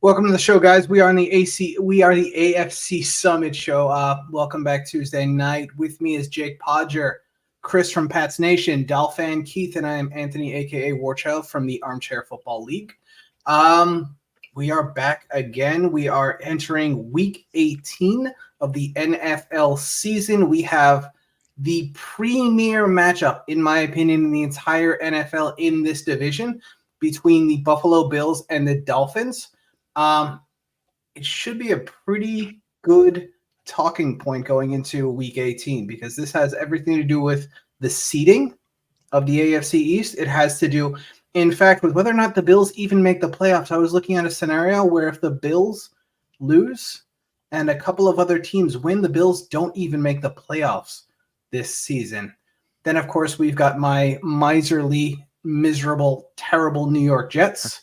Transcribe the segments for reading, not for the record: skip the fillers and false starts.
Welcome to the show, guys. We are on the the AFC Summit show. Welcome back Tuesday night. With me is Jake Podger, Chris from Pats Nation, Dolphin Keith, and I am Anthony, aka Warchild from the Armchair Football League. We are back again. We are entering week 18 of the NFL season. We have the premier matchup, in my opinion, in the entire NFL in this division between the Buffalo Bills and the Dolphins. It should be a pretty good talking point going into week 18 because this has everything to do with the seeding of the AFC East. It has to do, in fact, with whether or not the Bills even make the playoffs. I was looking at a scenario where if the Bills lose and a couple of other teams win, the Bills don't even make the playoffs this season. Then, of course, we've got my miserly, miserable, terrible New York Jets.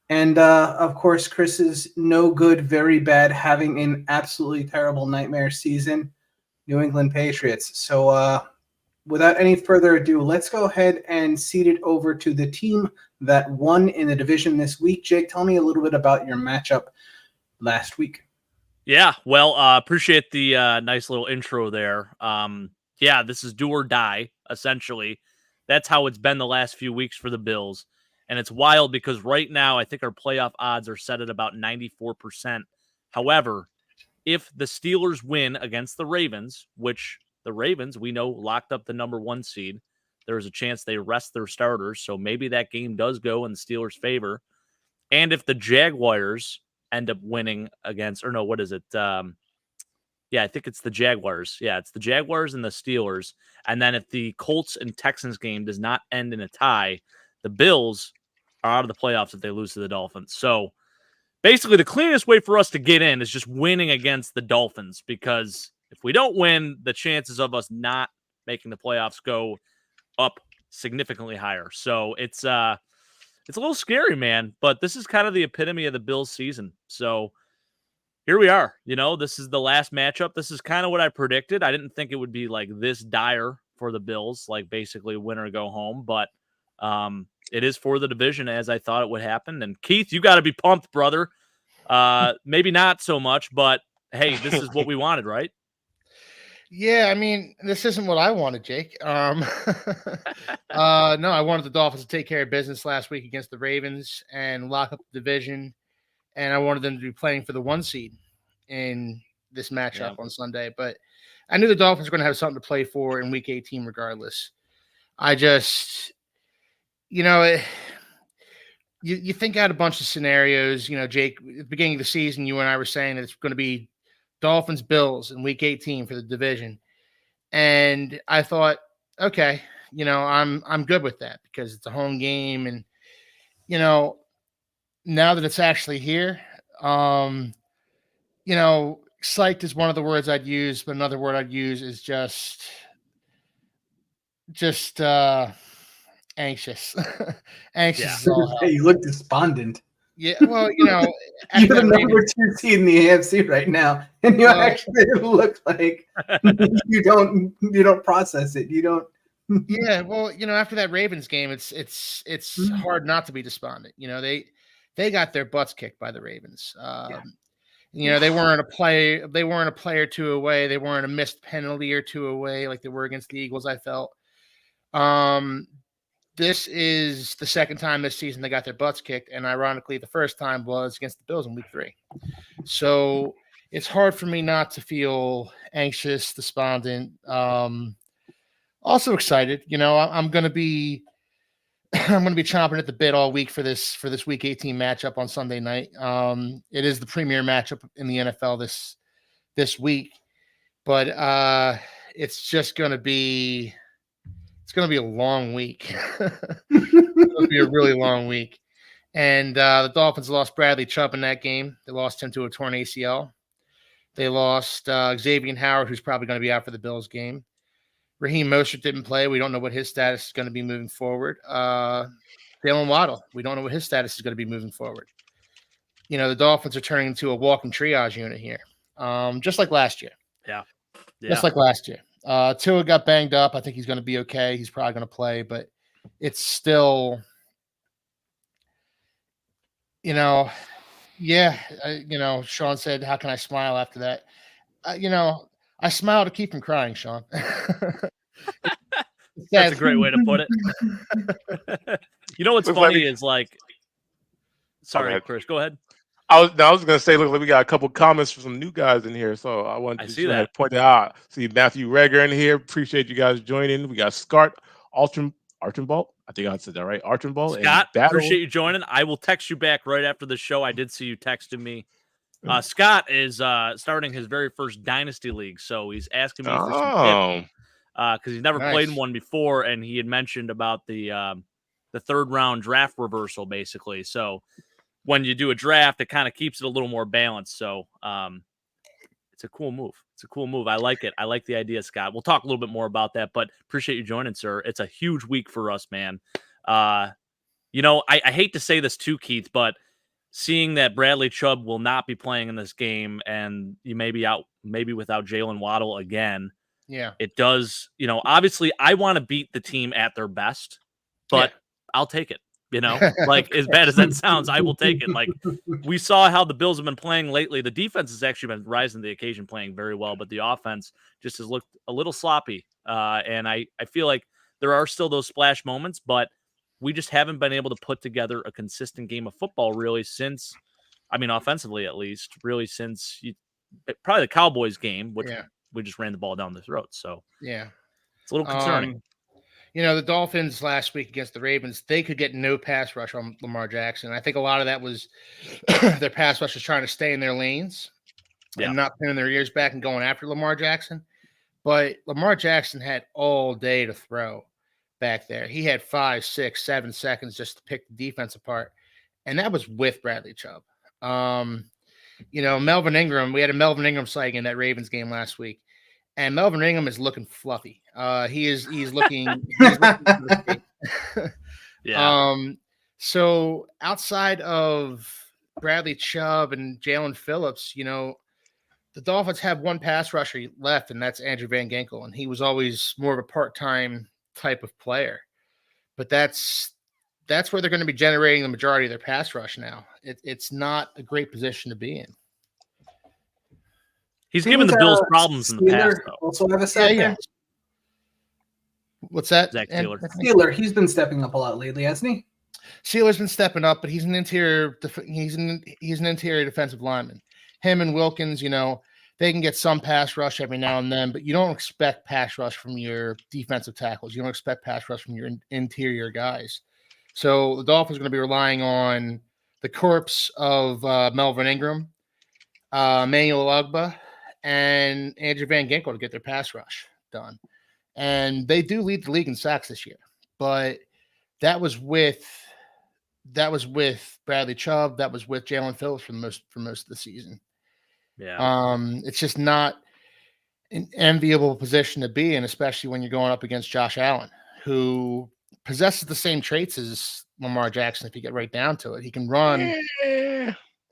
And, of course, Chris's no good, very bad, having an absolutely terrible nightmare season, New England Patriots. So without any further ado, let's go ahead and seed it over to the team that won in the division this week. Jake, tell me a little bit about your matchup last week. Yeah, well, appreciate the nice little intro there. Yeah, this is do or die, essentially. That's how it's been the last few weeks for the Bills. And it's wild because right now I think our playoff odds are set at about 94%. However, if the Steelers win against the Ravens, which the Ravens, we know, locked up the number 1 seed, there's a chance they rest their starters. So maybe that game does go in the Steelers' favor. And if the Jaguars end up winning against, or no, what is it? Yeah, I think it's the Jaguars. Yeah, it's the Jaguars and the Steelers. And then if the Colts and Texans game does not end in a tie, the Bills are out of the playoffs if they lose to the Dolphins. So basically the cleanest way for us to get in is just winning against the Dolphins, because if we don't win, the chances of us not making the playoffs go up significantly higher. So it's a little scary, man, but this is kind of the epitome of the Bills season. So here we are. You know, this is the last matchup. This is kind of what I predicted. I didn't think it would be like this dire for the Bills, like basically win or go home, but it is for the division as I thought it would happen. And Keith, you got to be pumped, brother. Maybe not so much, but hey, this is what we wanted, right? Yeah, I mean, this isn't what I wanted, Jake. No, I wanted the Dolphins to take care of business last week against the Ravens and lock up the division. And I wanted them to be playing for the 1 seed in this matchup on Sunday. But I knew the Dolphins were going to have something to play for in week 18 regardless. I just, you think out a bunch of scenarios. Jake, at the beginning of the season, you and I were saying that it's going to be Dolphins Bills in week 18 for the division. And I thought, okay, I'm good with that because it's a home game. And, now that it's actually here, psyched is one of the words I'd use, but another word I'd use is just anxious. Anxious. Yeah. You look despondent. Yeah, well, you're the number 2 seed in the AFC right now, and you actually look like you don't process it. You don't. Yeah, well, after that Ravens game, it's hard not to be despondent. They got their butts kicked by the Ravens. They weren't a play or two away. They weren't a missed penalty or two away like they were against the Eagles, I felt. This is the second time this season they got their butts kicked, and ironically, the first time was against the Bills in week 3. So it's hard for me not to feel anxious, despondent, also excited. I'm going to be chomping at the bit all week for this week 18 matchup on Sunday night. It is the premier matchup in the NFL this week, but it's just going to be. It's going to be a long week. It's going to be a really long week. And the Dolphins lost Bradley Chubb in that game. They lost him to a torn ACL. They lost Xavier Howard, who's probably going to be out for the Bills game. Raheem Mostert didn't play. We don't know what his status is going to be moving forward. Jalen Waddle, we don't know what his status is going to be moving forward. The Dolphins are turning into a walking triage unit here, just like last year. Yeah. Just like last year. Tua got banged up. I think he's going to be okay. He's probably going to play, but it's still, Yeah, Sean said, "How can I smile after that?" I smile to keep from crying, Sean. That's a great way to put it. You know what's Looks like funny is like, Oh, go sorry, ahead. Chris, go ahead. I was going to say, look, we got a couple comments from some new guys in here, so I wanted I to see just go ahead that. and point that out. See Matthew Reger in here. Appreciate you guys joining. We got Scott Archambault. I think I said that right. Archambault and Scott, appreciate Battle. you joining. I will text you back right after the show. I did see you texting me. Scott is starting his very first Dynasty League, so he's asking me for some tips Oh, because he's never played in Nice. one before, and he had mentioned about the third round draft reversal, basically. So when you do a draft, it kind of keeps it a little more balanced. So it's a cool move. It's a cool move. I like it. I like the idea, Scott. We'll talk a little bit more about that, but appreciate you joining, sir. It's a huge week for us, man. I hate to say this too, Keith, but seeing that Bradley Chubb will not be playing in this game and you may be out maybe without Jalen Waddle again, Yeah. it does, obviously I want to beat the team at their best, but I'll take it, like as bad as that sounds, I will take it. Like we saw how the Bills have been playing lately. The defense has actually been rising to the occasion, playing very well, but the offense just has looked a little sloppy. And I feel like there are still those splash moments, but we just haven't been able to put together a consistent game of football really since, offensively at least, really since probably the Cowboys game, which we just ran the ball down the throat. So yeah, it's a little concerning. The Dolphins last week against the Ravens, they could get no pass rush on Lamar Jackson. I think a lot of that was their pass rush was trying to stay in their lanes and not pinning their ears back and going after Lamar Jackson. But Lamar Jackson had all day to throw back there. He had 5, 6, 7 seconds just to pick the defense apart. And that was with Bradley Chubb. Melvin Ingram, we had a Melvin Ingram sighting in that Ravens game last week. And Melvin Ingram is looking fluffy. He's looking So outside of Bradley Chubb and Jalen Phillips, the Dolphins have one pass rusher left, and that's Andrew Van Ginkel. And he was always more of a part-time type of player. But that's where they're going to be generating the majority of their pass rush now. It's not a great position to be in. He's given the Bills problems in the past, though. Also have a sack there? What's that? Zach Taylor. Steeler, he's been stepping up a lot lately, hasn't he? Steeler's been stepping up, but he's an interior defensive lineman. Him and Wilkins, they can get some pass rush every now and then, but you don't expect pass rush from your defensive tackles. You don't expect pass rush from your interior guys. So the Dolphins are going to be relying on the corpse of Melvin Ingram, Emmanuel Ogbah, and Andrew Van Ginkel to get their pass rush done. And they do lead the league in sacks this year, but that was with Bradley Chubb. That was with Jalen Phillips for most of the season. Yeah. It's just not an enviable position to be in, especially when you're going up against Josh Allen, who possesses the same traits as Lamar Jackson. If you get right down to it, he can run.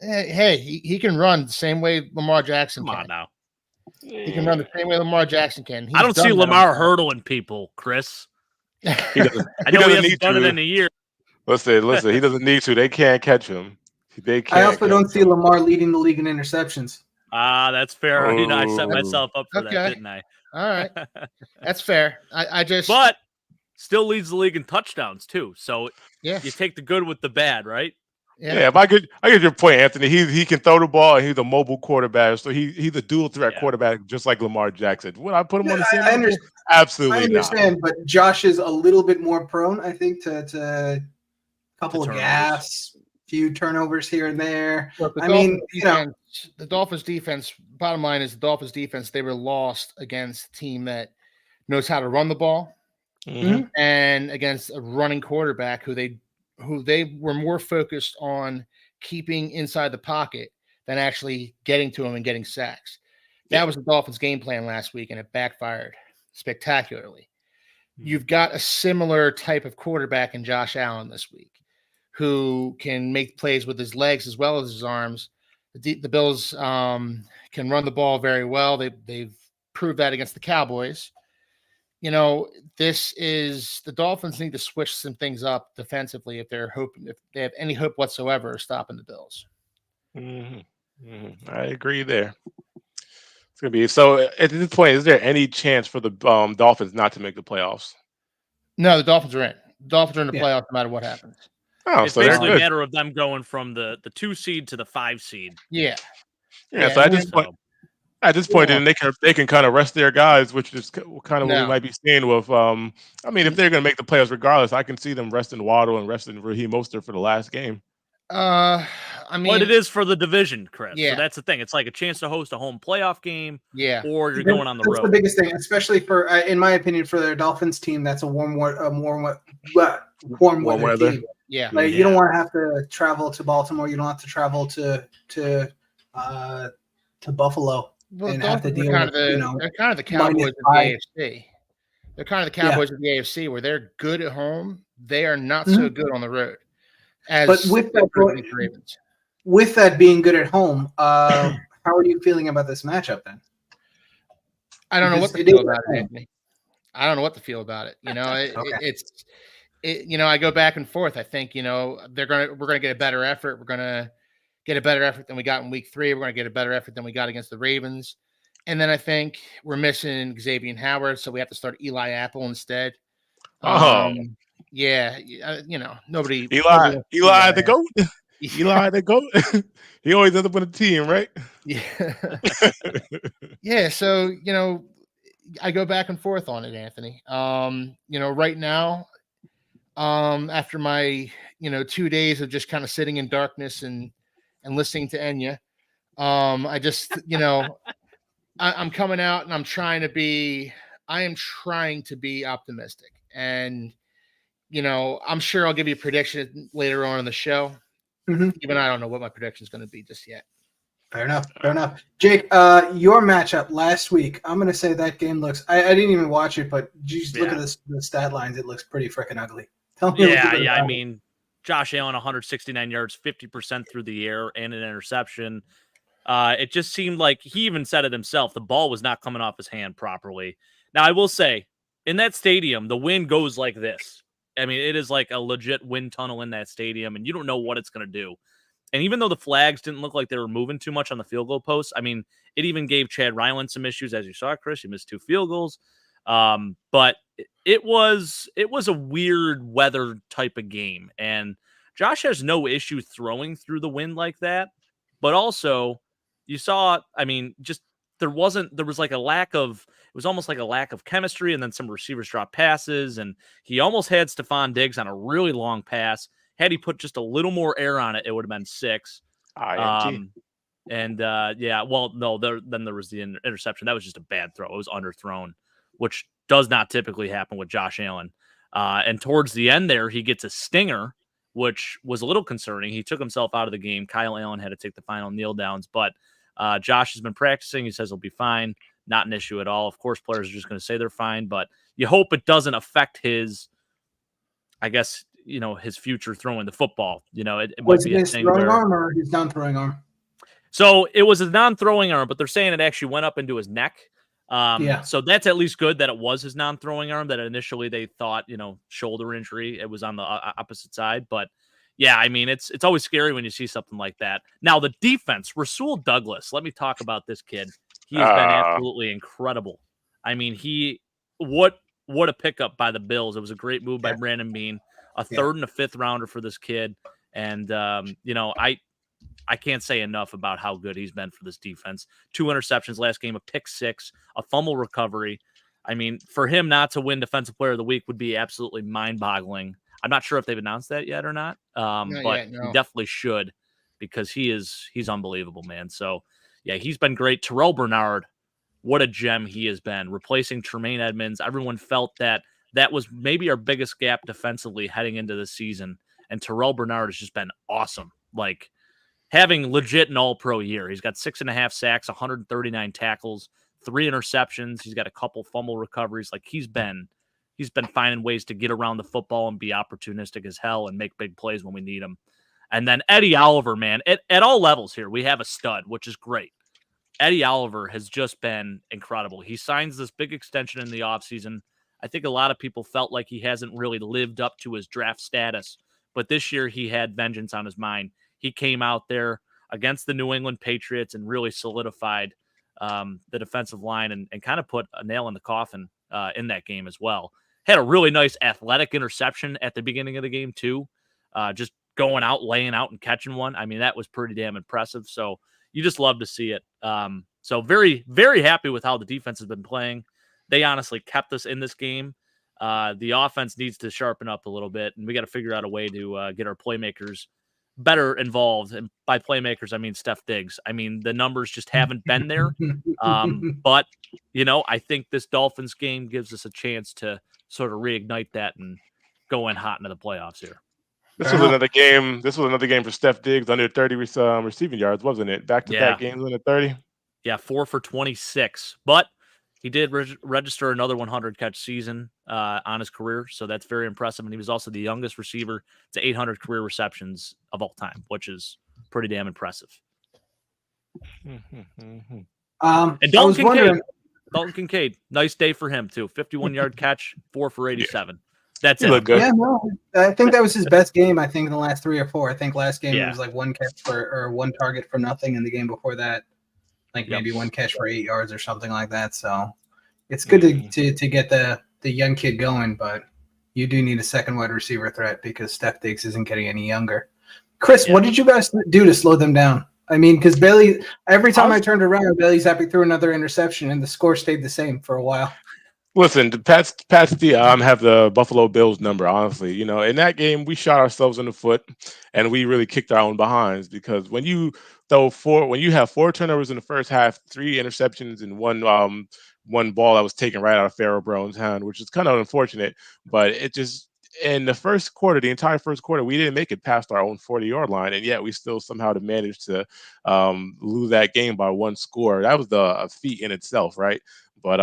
Hey, he can run the same way Lamar Jackson can. Come on now. He can run the same way Lamar Jackson can. I don't see Lamar hurdling people, Chris. I know he hasn't done it in a year. Listen, he doesn't need to. They can't catch him. I also don't see Lamar leading the league in interceptions. That's fair. I set myself up for that, didn't I? All right. That's fair. But still leads the league in touchdowns too. So you take the good with the bad, right? Yeah, but I get your point, Anthony. He can throw the ball, and he's a mobile quarterback. So he's a dual threat quarterback, just like Lamar Jackson. Would I put him on the same level? Absolutely not. I understand, but Josh is a little bit more prone, I think, to a couple of gaffes, few turnovers here and there. Look, the Dolphins defense, bottom line is the Dolphins defense, they were lost against a team that knows how to run the ball and against a running quarterback who they were more focused on keeping inside the pocket than actually getting to him and getting sacks. That was the Dolphins' game plan last week, and it backfired spectacularly. You've got a similar type of quarterback in Josh Allen this week, who can make plays with his legs as well as his arms. The Bills can run the ball very well. They've proved that against the Cowboys. The Dolphins need to switch some things up defensively if they have any hope whatsoever of stopping the Bills. I agree there. It's gonna be so. At this point, is there any chance for the Dolphins not to make the playoffs? No, the Dolphins are in. The Dolphins are in the playoffs no matter what happens. Oh, It's so they're basically a good. matter of them going from the 2 seed to the 5 seed. Yeah. So at this point, then they can kind of rest their guys, which is kind of what we might be seeing with. I mean, if they're going to make the playoffs regardless, I can see them resting Waddle and resting Raheem Mostert for the last game. I mean, but it is for the division, Chris. Yeah. So that's the thing. It's like a chance to host a home playoff game. Yeah. Or you're going on the road. That's the biggest thing, especially for, in my opinion, for their Dolphins team. That's a warm weather team. Yeah. Like you don't want to have to travel to Baltimore. You don't have to travel to Buffalo and have to deal with they're kind of the Cowboys of the AFC. They're kind of the Cowboys of the AFC, where they're good at home. They are not so good on the road. But with that being good at home, how are you feeling about this matchup then? I don't know what to feel about it, Anthony. I don't know what to feel about it. I go back and forth. I think, we're gonna get a better effort. We're gonna get a better effort than we got in week 3. We're gonna get a better effort than we got against the Ravens. And then I think we're missing Xavier Howard, so we have to start Eli Apple instead. Yeah, nobody. Eli the GOAT. Eli the GOAT. He always ends up on a team, right? Yeah. Yeah. So I go back and forth on it, Anthony. Right now, after my 2 days of just kind of sitting in darkness and listening to Enya, I just I'm coming out and I am trying to be optimistic. And I'm sure I'll give you a prediction later on in the show. Even I don't know what my prediction is going to be just yet. Fair enough. Jake, your matchup last week, I'm going to say that game looks – I didn't even watch it, but just look at the stat lines. It looks pretty freaking ugly. Tell me I mean, Josh Allen, 169 yards, 50% through the air, and an interception. It just seemed like he even said it himself. The ball was not coming off his hand properly. Now, I will say, in that stadium, the wind goes like this. I mean, it is like a legit wind tunnel in that stadium, and you don't know what it's going to do. And even though the flags didn't look like they were moving too much on the field goal posts, I mean, it even gave Chad Ryland some issues, as you saw, Chris. He missed 2 field goals. But it was a weird weather type of game. And Josh has no issue throwing through the wind like that. But also, you saw, I mean, just there was like a lack of, it was almost like a lack of chemistry, and then some receivers dropped passes, and he almost had Stephon Diggs on a really long pass. Had he put just a little more air on it, it would have been 6. Then there was the interception. That was just a bad throw. It was underthrown, which does not typically happen with Josh Allen. And towards the end there, he gets a stinger, which was a little concerning. He took himself out of the game. Kyle Allen had to take the final kneel downs, but Josh has been practicing. He says he'll be fine. Not an issue at all. Of course, players are just going to say they're fine, but you hope it doesn't affect his, I guess, his future throwing the football. It might be a thing throwing arm or his non-throwing arm? So it was a non-throwing arm, but they're saying it actually went up into his neck. So that's at least good that it was his non-throwing arm, that initially they thought, shoulder injury. It was on the opposite side. But yeah, I mean, it's always scary when you see something like that. Now, the defense, Rasul Douglas, let me talk about this kid. He has been absolutely incredible. I mean, what a pickup by the Bills. It was a great move by Brandon Beane, a 3rd and a 5th rounder for this kid. And, I can't say enough about how good he's been for this defense. 2 interceptions last game, a pick 6, a fumble recovery. I mean, for him not to win Defensive Player of the Week would be absolutely mind-boggling. I'm not sure if they've announced that yet or not, but he definitely should, because he's unbelievable, man. So, yeah, he's been great. Terrell Bernard, what a gem he has been, replacing Tremaine Edmonds. Everyone felt that was maybe our biggest gap defensively heading into the season, and Terrell Bernard has just been awesome. Like, having legit an all-pro year. He's got 6.5 sacks, 139 tackles, 3 interceptions. He's got a couple fumble recoveries. Like, he's been finding ways to get around the football and be opportunistic as hell and make big plays when we need him. And then Eddie Oliver, man, at all levels here, we have a stud, which is great. Eddie Oliver has just been incredible. He signs this big extension in the offseason. I think a lot of people felt like he hasn't really lived up to his draft status, but this year he had vengeance on his mind. He came out there against the New England Patriots and really solidified the defensive line and kind of put a nail in the coffin in that game as well. Had a really nice athletic interception at the beginning of the game too. Just going out, laying out and catching one. I mean, that was pretty damn impressive. So you just love to see it. So very, very happy with how the defense has been playing. They honestly kept us in this game. The offense needs to sharpen up a little bit, and we got to figure out a way to get our playmakers better involved. And by playmakers, I mean Steph Diggs. I mean, the numbers just haven't been there. But, I think this Dolphins game gives us a chance to sort of reignite that and go in hot into the playoffs here. This was another game. This was another game for Steph Diggs, under 30 receiving yards, wasn't it? Back-to-back games under 30. Yeah, 4 for 26. But he did register another 100-catch season on his career, so that's very impressive. And he was also the youngest receiver to 800 career receptions of all time, which is pretty damn impressive. And Dalton Kincaid, nice day for him too. 51-yard catch, 4 for 87. That's it. Look good. Yeah, no, I think that was his best game. I think in the last 3 or 4. I think last game it was like 1 catch or 1 target for nothing, and the game before that, maybe 1 catch for 8 yards or something like that. So it's good to get the young kid going, but you do need a second wide receiver threat because Steph Diggs isn't getting any younger. Chris, what did you guys do to slow them down? I mean, because Bailey, every time I turned around, Bailey's happy threw another interception, and the score stayed the same for a while. Listen, the Pats have the Buffalo Bills number, honestly. In that game, we shot ourselves in the foot, and we really kicked our own behinds because when you have 4 turnovers in the first half, 3 interceptions, and one ball that was taken right out of Pharaoh Brown's hand, which is kind of unfortunate, but it just in the first quarter, the entire first quarter, we didn't make it past our own 40-yard line, and yet we still somehow managed to lose that game by 1 score. That was a feat in itself, right? But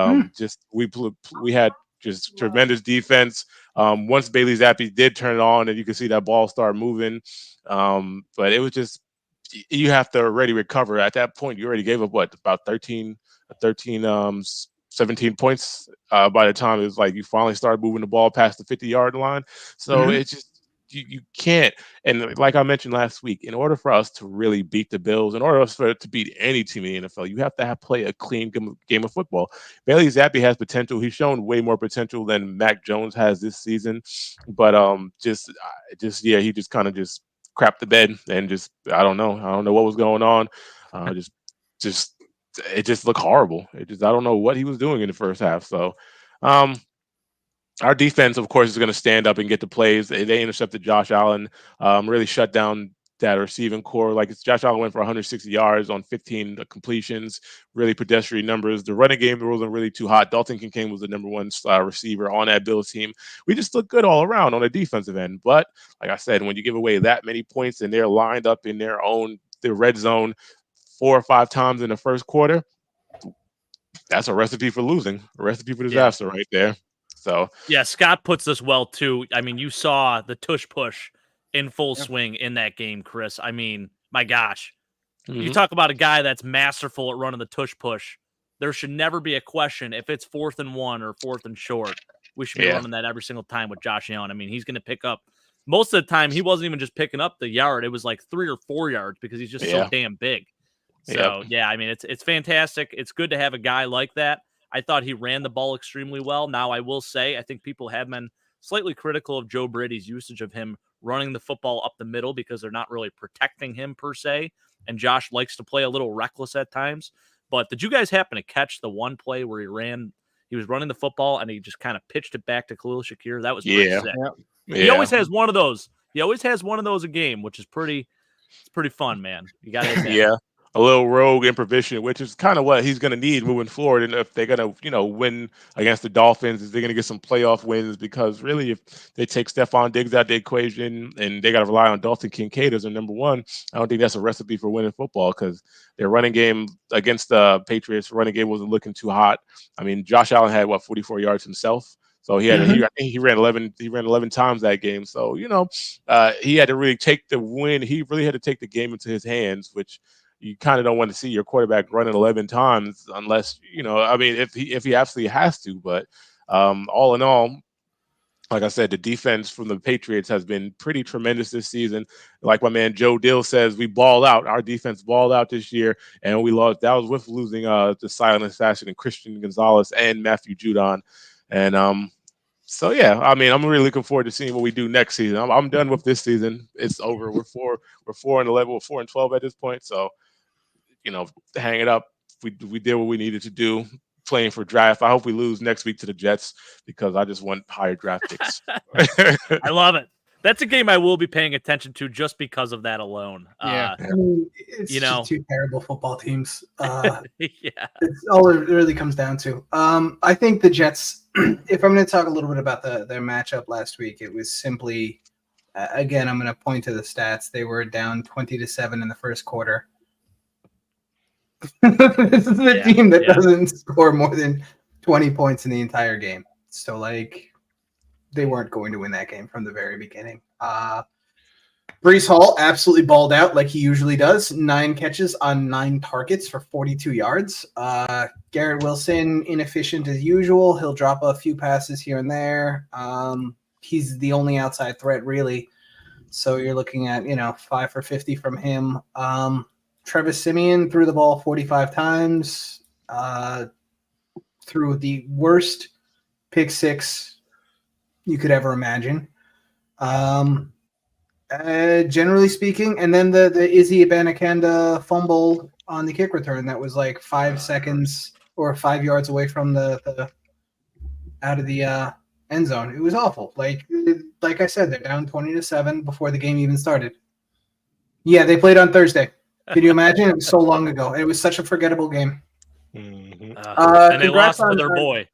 we had just tremendous defense. Once Bailey Zappi did turn it on, and you could see that ball start moving, but it was just you have to already recover. At that point, you already gave up about 17 points by the time it was like you finally started moving the ball past the 50-yard line. So it's just you can't. And like I mentioned last week, in order for us to really beat the Bills, in order for us to beat any team in the NFL, you have to play a clean game of football. Bailey Zappi has potential. He's shown way more potential than Mac Jones has this season. But he just kind of just crapped the bed and I don't know what was going on. It just looked horrible. I don't know what he was doing in the first half. So, our defense, of course, is going to stand up and get the plays. They intercepted Josh Allen, really shut down that receiving core. Josh Allen went for 160 yards on 15 completions, really pedestrian numbers. The running game wasn't really too hot. Dalton Kincaid was the number 1 receiver on that Bills team. We just look good all around on the defensive end. But like I said, when you give away that many points and they're lined up in the red zone 4 or 5 times in the first quarter, that's a recipe for losing, a recipe for disaster right there. So Scott puts this well too. I mean, you saw the tush push in full swing in that game, Chris. I mean, my gosh, you talk about a guy that's masterful at running the tush push. There should never be a question if it's 4th and 1 or 4th and short. We should be running that every single time with Josh Allen. I mean, he's going to pick up. Most of the time, he wasn't even just picking up the yard. It was like 3 or 4 yards because he's just so damn big. So, I mean, it's fantastic. It's good to have a guy like that. I thought he ran the ball extremely well. Now, I will say, I think people have been slightly critical of Joe Brady's usage of him running the football up the middle because they're not really protecting him per se. And Josh likes to play a little reckless at times. But did you guys happen to catch the one play where he was running the football and he just kind of pitched it back to Khalil Shakir? That was pretty sick. He always has one of those. He always has one of those a game, which is pretty fun, man. You got to admit. A little rogue improvisation, which is kind of what he's going to need moving forward. And if they're going to, win against the Dolphins, is they're going to get some playoff wins, because really if they take Stephon Diggs out the equation and they got to rely on Dalton Kincaid as their number 1, I don't think that's a recipe for winning football, because their running game against the Patriots, running game wasn't looking too hot. I mean, Josh Allen had 44 yards himself. So I think he ran 11 times that game. So, he had to really take the win. He really had to take the game into his hands, which you kind of don't want to see your quarterback running 11 times unless, if he absolutely has to. But all in all, Like I said, the defense from the Patriots has been pretty tremendous this season. Like my man Joe Dill says, we balled out. Our defense balled out this year, and we lost. That was with losing the silent assassin and Christian Gonzalez and Matthew Judon. And so yeah, I mean, I'm really looking forward to seeing what we do next season. I'm done with this season. It's over. We're 4-11. We're 4-12 at this point. So, hang it up. We did what we needed to do. Playing for draft. I hope we lose next week to the Jets because I just want higher draft picks. I love it. That's a game I will be paying attention to just because of that alone. Yeah, I mean, it's just two terrible football teams. Yeah, it's all it really comes down to. I think the Jets. If I'm going to talk a little bit about their matchup last week, it was simply, again, I'm going to point to the stats. They were down 20-7 in the first quarter. This is a team that doesn't score more than 20 points in the entire game. So, they weren't going to win that game from the very beginning. Breece Hall absolutely balled out like he usually does. 9 catches on 9 targets for 42 yards. Garrett Wilson, inefficient as usual. He'll drop a few passes here and there. He's the only outside threat, really. So you're looking at, 5 for 50 from him. Travis Simeon threw the ball 45 times, threw the worst pick 6 you could ever imagine. Generally speaking, and then the Izzy Abanikanda fumble on the kick return that was 5 seconds or 5 yards away from the out of the end zone. It was awful. Like I said, they're down 20-7 before the game even started. Yeah, they played on Thursday. Can you imagine? It was so long ago. It was such a forgettable game. Mm-hmm. And they lost to their boy.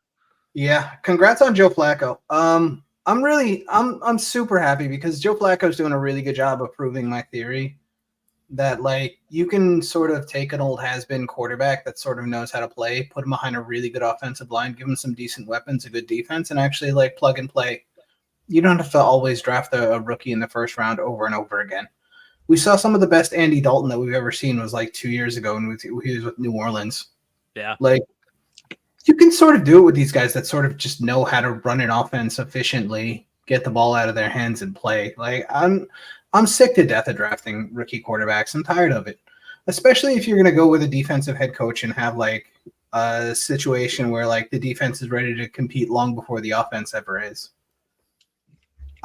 Yeah, congrats on Joe Flacco. I'm super happy because Joe Flacco's doing a really good job of proving my theory that you can sort of take an old has-been quarterback that sort of knows how to play, put him behind a really good offensive line, give him some decent weapons, a good defense, and actually plug and play. You don't have to always draft a rookie in the first round over and over again. We saw some of the best Andy Dalton that we've ever seen was 2 years ago when he was with New Orleans. Yeah. You can sort of do it with these guys that sort of just know how to run an offense efficiently, get the ball out of their hands and play. I'm sick to death of drafting rookie quarterbacks. I'm tired of it, especially if you're going to go with a defensive head coach and have a situation where the defense is ready to compete long before the offense ever is.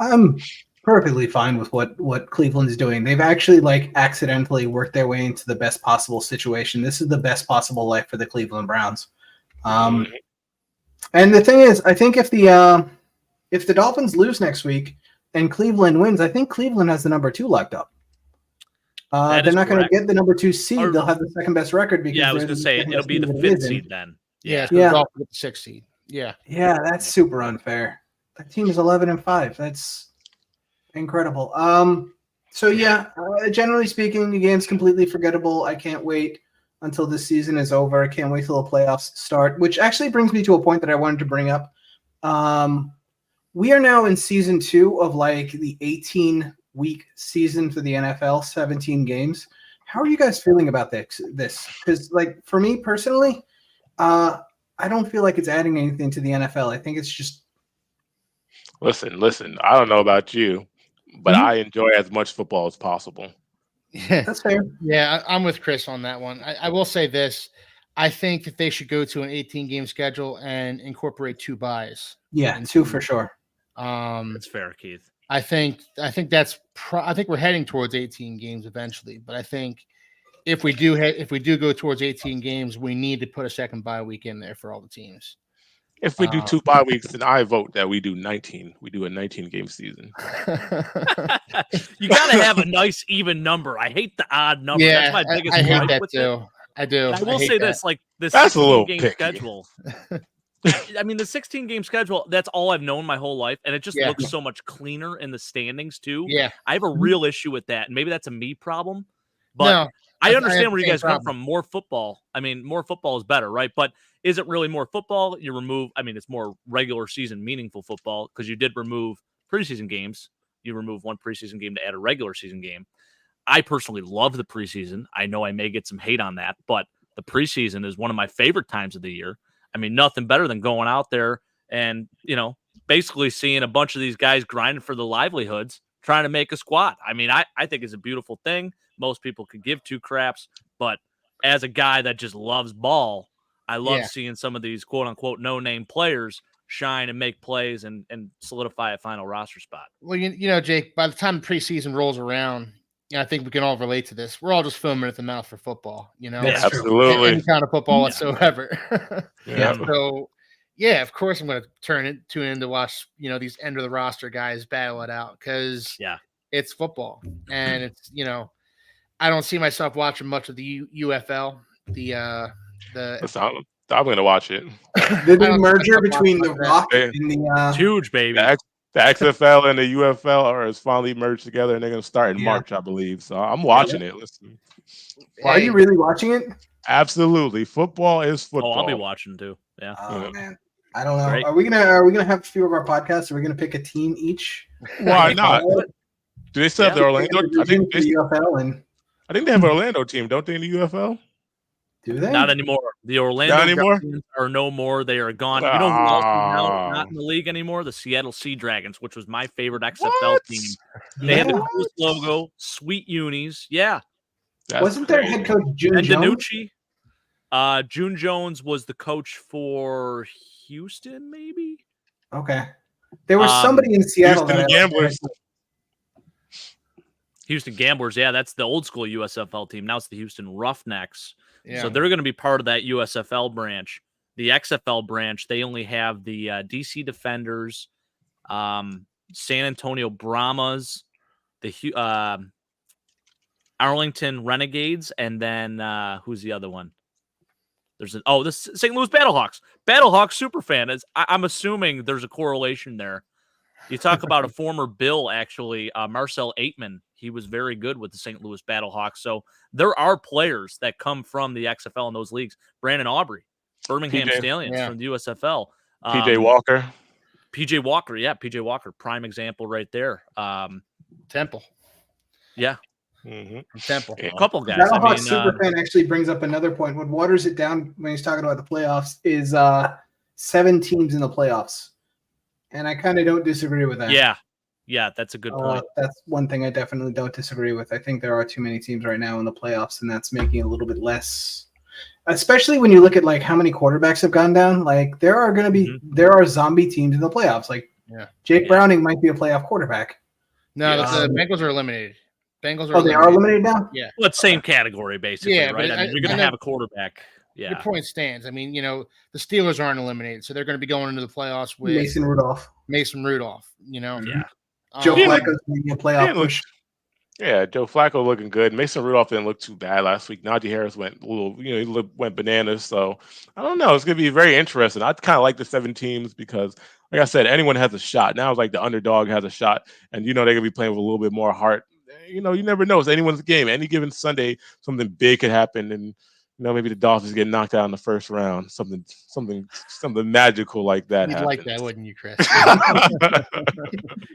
I'm perfectly fine with what Cleveland's doing. They've actually accidentally worked their way into the best possible situation. This is the best possible life for the Cleveland Browns. And the thing is, I think if the Dolphins lose next week and Cleveland wins, I think Cleveland has the number 2 locked up. They're not going to get the number 2 seed. They'll have the second best record because I was going to say it'll be the 5th seed then. Yeah. The Dolphins get the 6th seed. Yeah. Yeah, that's super unfair. That team is 11-5. That's incredible. Generally speaking, the game's completely forgettable. I can't wait until this season is over. I can't wait till the playoffs start, which actually brings me to a point that I wanted to bring up. We are now in season 2 of the 18-week season for the NFL, 17 games. How are you guys feeling about this? Because for me personally, I don't feel like it's adding anything to the NFL. I think it's just Listen. I don't know about you, but I enjoy as much football as possible. Yeah, that's fair. Yeah, I'm with Chris on that one. I will say this. I think that they should go to an 18-game schedule and incorporate 2 buys. Yeah, 2 for sure. That's fair, Keith. I think we're heading towards 18 games eventually, but I think if we do go towards 18 games, we need to put a second bye week in there for all the teams. If we do 2 bye weeks, then I vote that we do 19. We do a 19-game season. You got to have a nice even number. I hate the odd number. Yeah, that's my biggest I hate that with too. it. I do. And I will say this, the 16-game schedule. I mean, the 16-game schedule, that's all I've known my whole life, and it just looks so much cleaner in the standings, too. Yeah. I have a real issue with that, and maybe that's a me problem, but I understand where you guys come from. More football. I mean, more football is better, right? But is it really more football? It's more regular season, meaningful football, because you did remove preseason games. You remove 1 preseason game to add a regular season game. I personally love the preseason. I know I may get some hate on that, but the preseason is one of my favorite times of the year. I mean, nothing better than going out there and, basically seeing a bunch of these guys grinding for the livelihoods, trying to make a squad. I mean, I think it's a beautiful thing. Most people could give two craps, but as a guy that just loves ball, I love seeing some of these quote unquote no-name players shine and make plays and solidify a final roster spot. Well, you know, Jake, by the time preseason rolls around, I think we can all relate to this. We're all just foaming at the mouth for football, you know? That's true. Absolutely. Any kind of football whatsoever. Yeah. So, yeah, of course I'm going to tune in to watch, you know, these end of the roster guys battle it out because it's football. And it's, you know, I don't see myself watching much of the UFL. I'm going to watch it. The new merger between The Rock and the huge, baby. The XFL and the UFL are finally merged together, and they're going to start in March, I believe. So I'm watching it. Listen, are you really watching it? Absolutely. Football is football. Oh, I'll be watching too. Yeah. Oh man, I don't know. Great. Are we gonna have a few of our podcasts? Are we gonna pick a team each? Why not? Do they still have the Orlando? I think the UFL and I think they have an Orlando team, don't they? In the UFL? Do they? Not anymore. The Orlando Guardians are no more. They are gone. You know who else is now not in the league anymore? The Seattle Sea Dragons, which was my favorite XFL team. They had the coolest logo, sweet unis. Yeah. Wasn't their head coach June Jones? DiNucci. June Jones was the coach for Houston, maybe? Okay. There was somebody in Seattle. Houston Gamblers. Houston Gamblers, yeah, that's the old school USFL team. Now it's the Houston Roughnecks. Yeah. So they're going to be part of that USFL branch. The XFL branch, they only have the DC Defenders, San Antonio Brahmas, the Arlington Renegades, and then who's the other one? There's the St. Louis Battlehawks. Battlehawks superfan. I'm assuming there's a correlation there. You talk about a former Bill, actually, Marcel Aitman. He was very good with the St. Louis Battlehawks. So there are players that come from the XFL in those leagues. Brandon Aubrey, Birmingham Stallions from the USFL. PJ Walker. PJ Walker, PJ Walker, prime example right there. Temple. Yeah. Mm-hmm. Temple. A couple guys. Battlehawks superfan actually brings up another point. What waters it down when he's talking about the playoffs is 7 teams in the playoffs. And I kind of don't disagree with that. Yeah, that's a good point. That's one thing I definitely don't disagree with. I think there are too many teams right now in the playoffs, and that's making it a little bit less. Especially when you look at like how many quarterbacks have gone down. Like there are going to be there are zombie teams in the playoffs. Like Jake Browning might be a playoff quarterback. No, the Bengals are eliminated. They are eliminated now. Yeah, well, it's same category basically, right? I mean, you're going to have a quarterback. Yeah, your point stands. I mean, you know, the Steelers aren't eliminated, so they're going to be going into the playoffs with Mason Rudolph. You know, Joe Flacco's making a playoff push. Yeah, Joe Flacco looking good. Mason Rudolph didn't look too bad last week. Najee Harris went a little, he went bananas. So I don't know. It's going to be very interesting. I kind of like the 7 teams because, like I said, anyone has a shot. Now it's like the underdog has a shot, and they're going to be playing with a little bit more heart. You never know. It's anyone's game. Any given Sunday, something big could happen, and maybe the Dolphins get knocked out in the first round. Something magical like that. You'd like that, wouldn't you, Chris?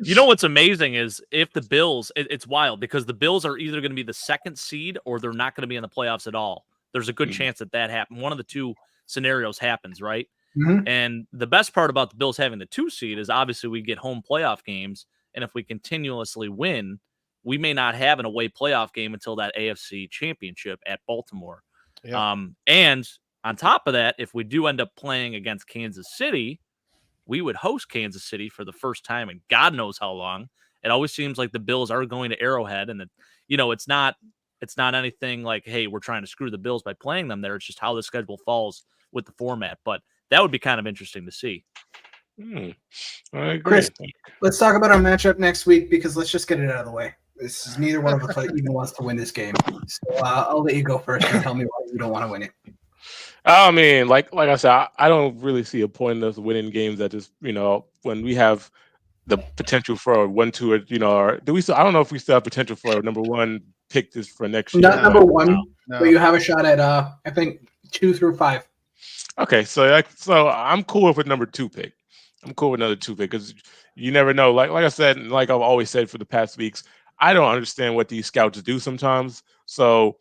You know what's amazing is if the Bills, it's wild because the Bills are either going to be the 2nd seed or they're not going to be in the playoffs at all. There's a good chance that happens. One of the 2 scenarios happens, right? Mm-hmm. And the best part about the Bills having the 2 seed is obviously we get home playoff games, and if we continuously win, we may not have an away playoff game until that AFC Championship at Baltimore. Yeah. And on top of that, if we do end up playing against Kansas City, we would host Kansas City for the first time in God knows how long. It always seems like the Bills are going to Arrowhead, and that it's not anything like, hey, we're trying to screw the Bills by playing them there. It's just how the schedule falls with the format. But that would be kind of interesting to see. I agree. Chris, let's talk about our matchup next week because let's just get it out of the way. This is neither one of us even wants to win this game. So I'll let you go first and tell me why you don't want to win it. I mean, like I said, I don't really see a point in us winning games that just, when we have the potential for a 1-2, or do we still? I don't know if we still have potential for a number 1 pick this for next year. Not number 1, but you have a shot at I think 2 through 5. Okay, so I'm cool with number 2 pick. I'm cool with another 2 pick because you never know. Like I said, and like I've always said for the past weeks, I don't understand what these scouts do sometimes. So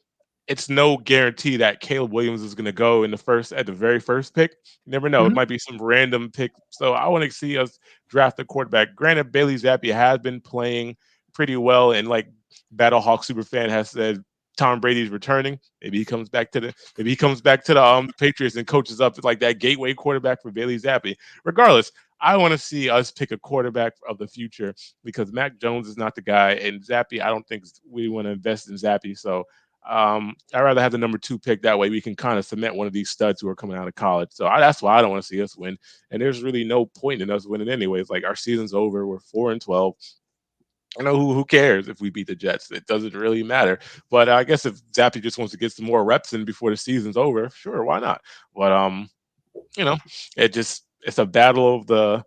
it's no guarantee that Caleb Williams is going to go in at the very first pick. You never know. It might be some random pick. So I want to see us draft a quarterback. Granted, Bailey Zappi has been playing pretty well, and like Battlehawk Superfan has said, Tom Brady's returning. Maybe he comes back to the Patriots and coaches up like that gateway quarterback for Bailey Zappi. Regardless, I want to see us pick a quarterback of the future because Mac Jones is not the guy, and Zappi, I don't think we want to invest in Zappi. So I'd rather have the number 2 pick. That way we can kind of cement one of these studs who are coming out of college. So that's why I don't want to see us win. And there's really no point in us winning anyways. Like, our season's over. We're 4-12. You know, who cares if we beat the Jets? It doesn't really matter. But I guess if Zappi just wants to get some more reps in before the season's over, sure, why not? But you know, it's a battle of the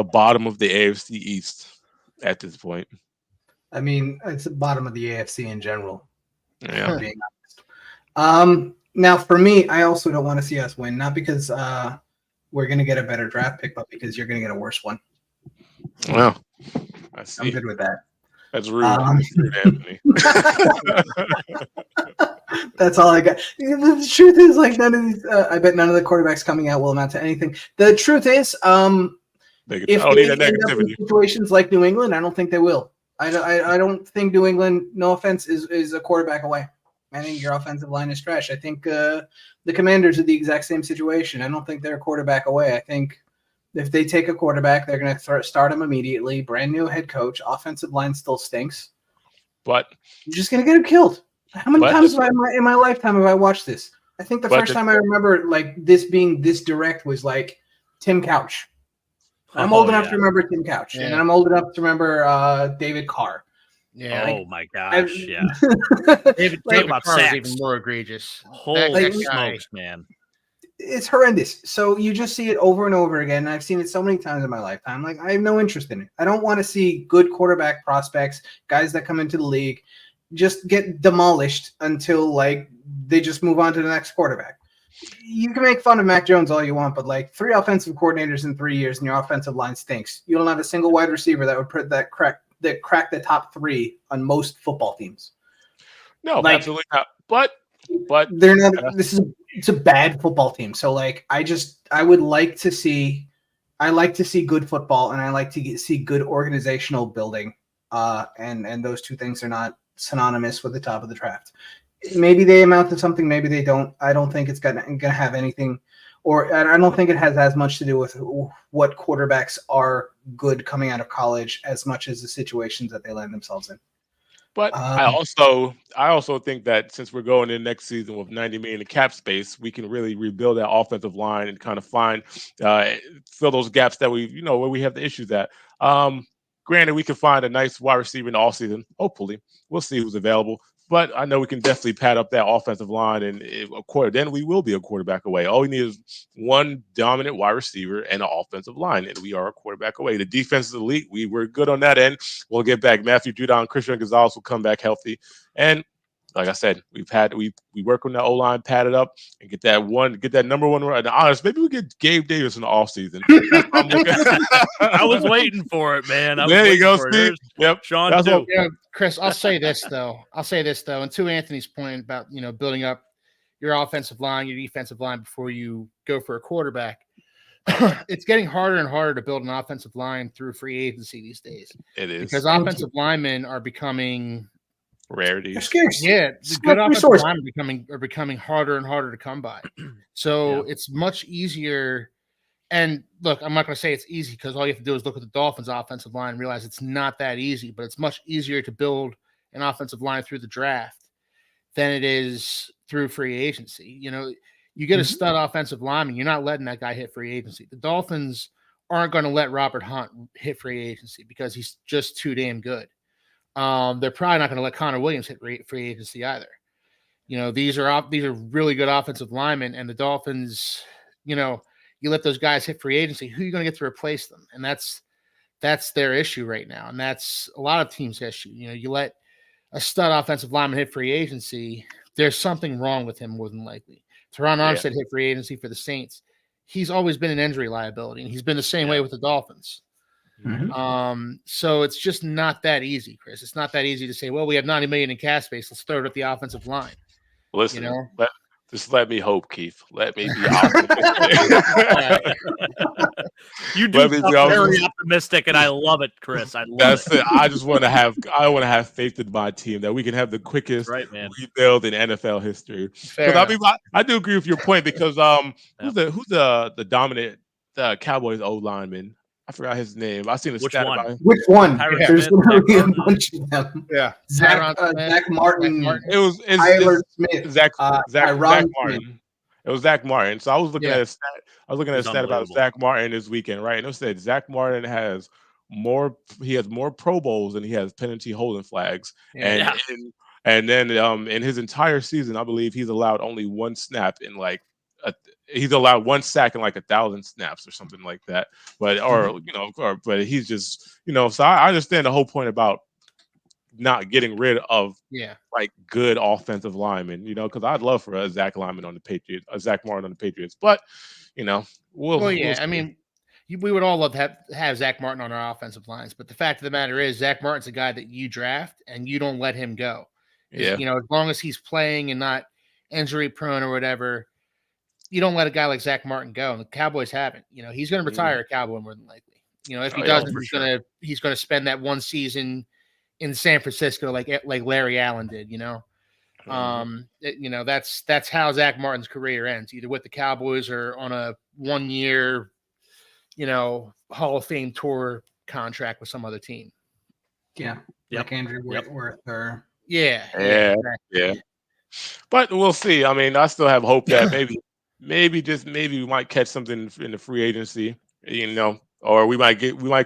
bottom of the AFC East at this point. I mean, it's the bottom of the AFC in general. Yeah. Being honest. Now for me, I also don't want to see us win, not because we're going to get a better draft pick, but because you're going to get a worse one. Well, I see. I'm good with that. That's rude. That's rude, Anthony. That's all I got. The truth is, like, none of these. I bet none of the quarterbacks coming out will amount to anything. The truth is, if they end up in situations like New England, I don't think they will. I don't think New England, no offense, is a quarterback away. I think your offensive line is trash. I think the Commanders are the exact same situation. I don't think they're a quarterback away. I think if they take a quarterback, they're going to start him immediately. Brand new head coach. Offensive line still stinks. But you're just going to get him killed. How many times in my lifetime have I watched this? I think the first time I remember like this being this direct was like Tim Couch. I'm old enough to remember Tim Couch, and I'm old enough to remember David Carr. Yeah. My gosh. David Carr is even more egregious. Holy smokes, man. It's horrendous. So you just see it over and over again. I've seen it so many times in my lifetime. Like, I have no interest in it. I don't want to see good quarterback prospects, guys that come into the league, just get demolished until like they just move on to the next quarterback. You can make fun of Mac Jones all you want, but like 3 offensive coordinators in 3 years and your offensive line stinks. You don't have a single wide receiver that would put that crack the top 3 on most football teams. No, like, absolutely not. But they're not. It's a bad football team. So like, I would like to see. I like to see good football, and I like to see good organizational building. And those two things are not synonymous with the top of the draft. Maybe they amount to something. Maybe they don't. I don't think it's gonna have anything, or I don't think it has as much to do with what quarterbacks are good coming out of college as much as the situations that they land themselves in. But I also think that since we're going in next season with $90 million in cap space, we can really rebuild that offensive line and kind of fill those gaps that where we have the issues at. Granted, we can find a nice wide receiver in the offseason. Hopefully, we'll see who's available. But I know we can definitely pad up that offensive line, and then we will be a quarterback away. All we need is one dominant wide receiver and an offensive line, and we are a quarterback away. The defense is elite. We were good on that end. We'll get back. Matthew Judon, Christian Gonzalez will come back healthy. And like I said, we work on that O-line, pad it up, and get that number 1 run. Honest, maybe we get Gabe Davis in the offseason. I was waiting for it, man. There you go, Steve. Yep, Sean too. Chris, I'll say this though, and to Anthony's point about building up your offensive line, your defensive line before you go for a quarterback. It's getting harder and harder to build an offensive line through free agency these days. It is because offensive linemen are becoming rarities. They're scarce. Yeah, the good offensive linemen are becoming harder and harder to come by. So it's much easier. And look, I'm not going to say it's easy because all you have to do is look at the Dolphins' offensive line and realize it's not that easy. But it's much easier to build an offensive line through the draft than it is through free agency. You get a stud offensive lineman, you're not letting that guy hit free agency. The Dolphins aren't going to let Robert Hunt hit free agency because he's just too damn good. They're probably not going to let Connor Williams hit free agency either. These are really good offensive linemen, and the Dolphins, you let those guys hit free agency, who are you going to get to replace them? And that's their issue right now. And that's a lot of teams' issue. You let a stud offensive lineman hit free agency, there's something wrong with him more than likely. Teron Armstead hit free agency for the Saints. He's always been an injury liability, and he's been the same way with the Dolphins. Mm-hmm. So it's just not that easy, Chris. It's not that easy to say, well, we have $90 million in cap space. Let's throw it at the offensive line. Listen, You know? just let me hope, Keith. Let me be optimistic. You do sound very optimistic, and I love it, Chris. I love it. I want to have faith in my team that we can have the quickest rebuild in NFL history. Because I do agree with your point because who's the dominant Cowboys O lineman? I forgot his name. I seen a stat about him. Which one? There's literally a bunch of them. Yeah, Zach Martin. It was Tyler Smith. Zach Martin. Smith. It was Zach Martin. So I was looking at a stat. I was looking at a He's stat about Zach Martin this weekend, right? And it said Zach Martin has more Pro Bowls than he has penalty holding flags. Yeah. And then in his entire season, I believe he's allowed only one snap in he's allowed one sack in 1,000 snaps or something like that. But but he's just so I understand the whole point about not getting rid of good offensive linemen, because I'd love for a Zach Martin on the Patriots, but we'll I mean, we would all love to have Zach Martin on our offensive lines, but the fact of the matter is Zach Martin's a guy that you draft and you don't let him go. As long as he's playing and not injury prone or whatever, you don't let a guy like Zach Martin go. And the Cowboys haven't. He's going to retire a Cowboy more than likely. If he doesn't, he's going to spend that one season in San Francisco like Larry Allen did. That's how Zach Martin's career ends, either with the Cowboys or on a 1-year, Hall of Fame tour contract with some other team. Yeah, like Andrew Whitworth or yeah. But we'll see. I mean, I still have hope that maybe we might catch something in the free agency, or we might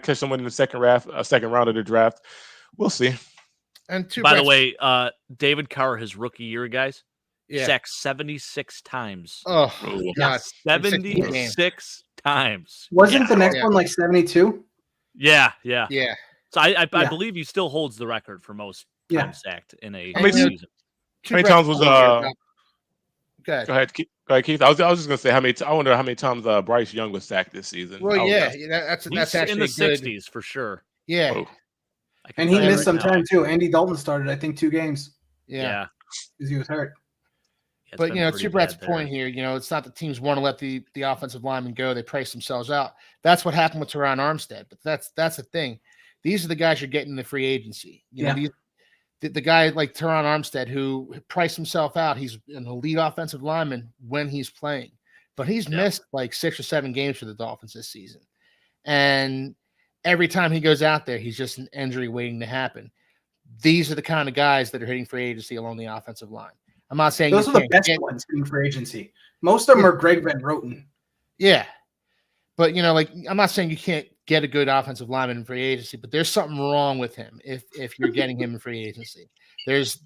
catch someone in the second round of the draft. We'll see. And by the way, David Carr, his rookie year, guys, sacked 76 times. Oh, God. 76 times. Wasn't the next one 72? Yeah. So I believe he still holds the record for most times sacked in a season. How many times was Go ahead. Go ahead, Keith. I was just gonna say I wonder how many times Bryce Young was sacked this season. Well, that's actually in the good. 60s for sure. Yeah. Oh. And he missed some time too. Andy Dalton started, I think, 2 games. Yeah. Because he was hurt. But to Brett's point here, it's not that teams want to let the offensive linemen go; they price themselves out. That's what happened with Teron Armstead. But that's the thing; these are the guys you're getting in the free agency. The guy like Teron Armstead who priced himself out. He's an elite offensive lineman when he's playing, but he's missed 6 or 7 games for the Dolphins this season, and every time he goes out there, he's just an injury waiting to happen. These are the kind of guys that are hitting free agency along the offensive line. I'm not saying those are the best ones in free agency. Most of them are Greg Van Roten. Yeah. But, I'm not saying you can't get a good offensive lineman in free agency, but there's something wrong with him if you're getting him in free agency. There's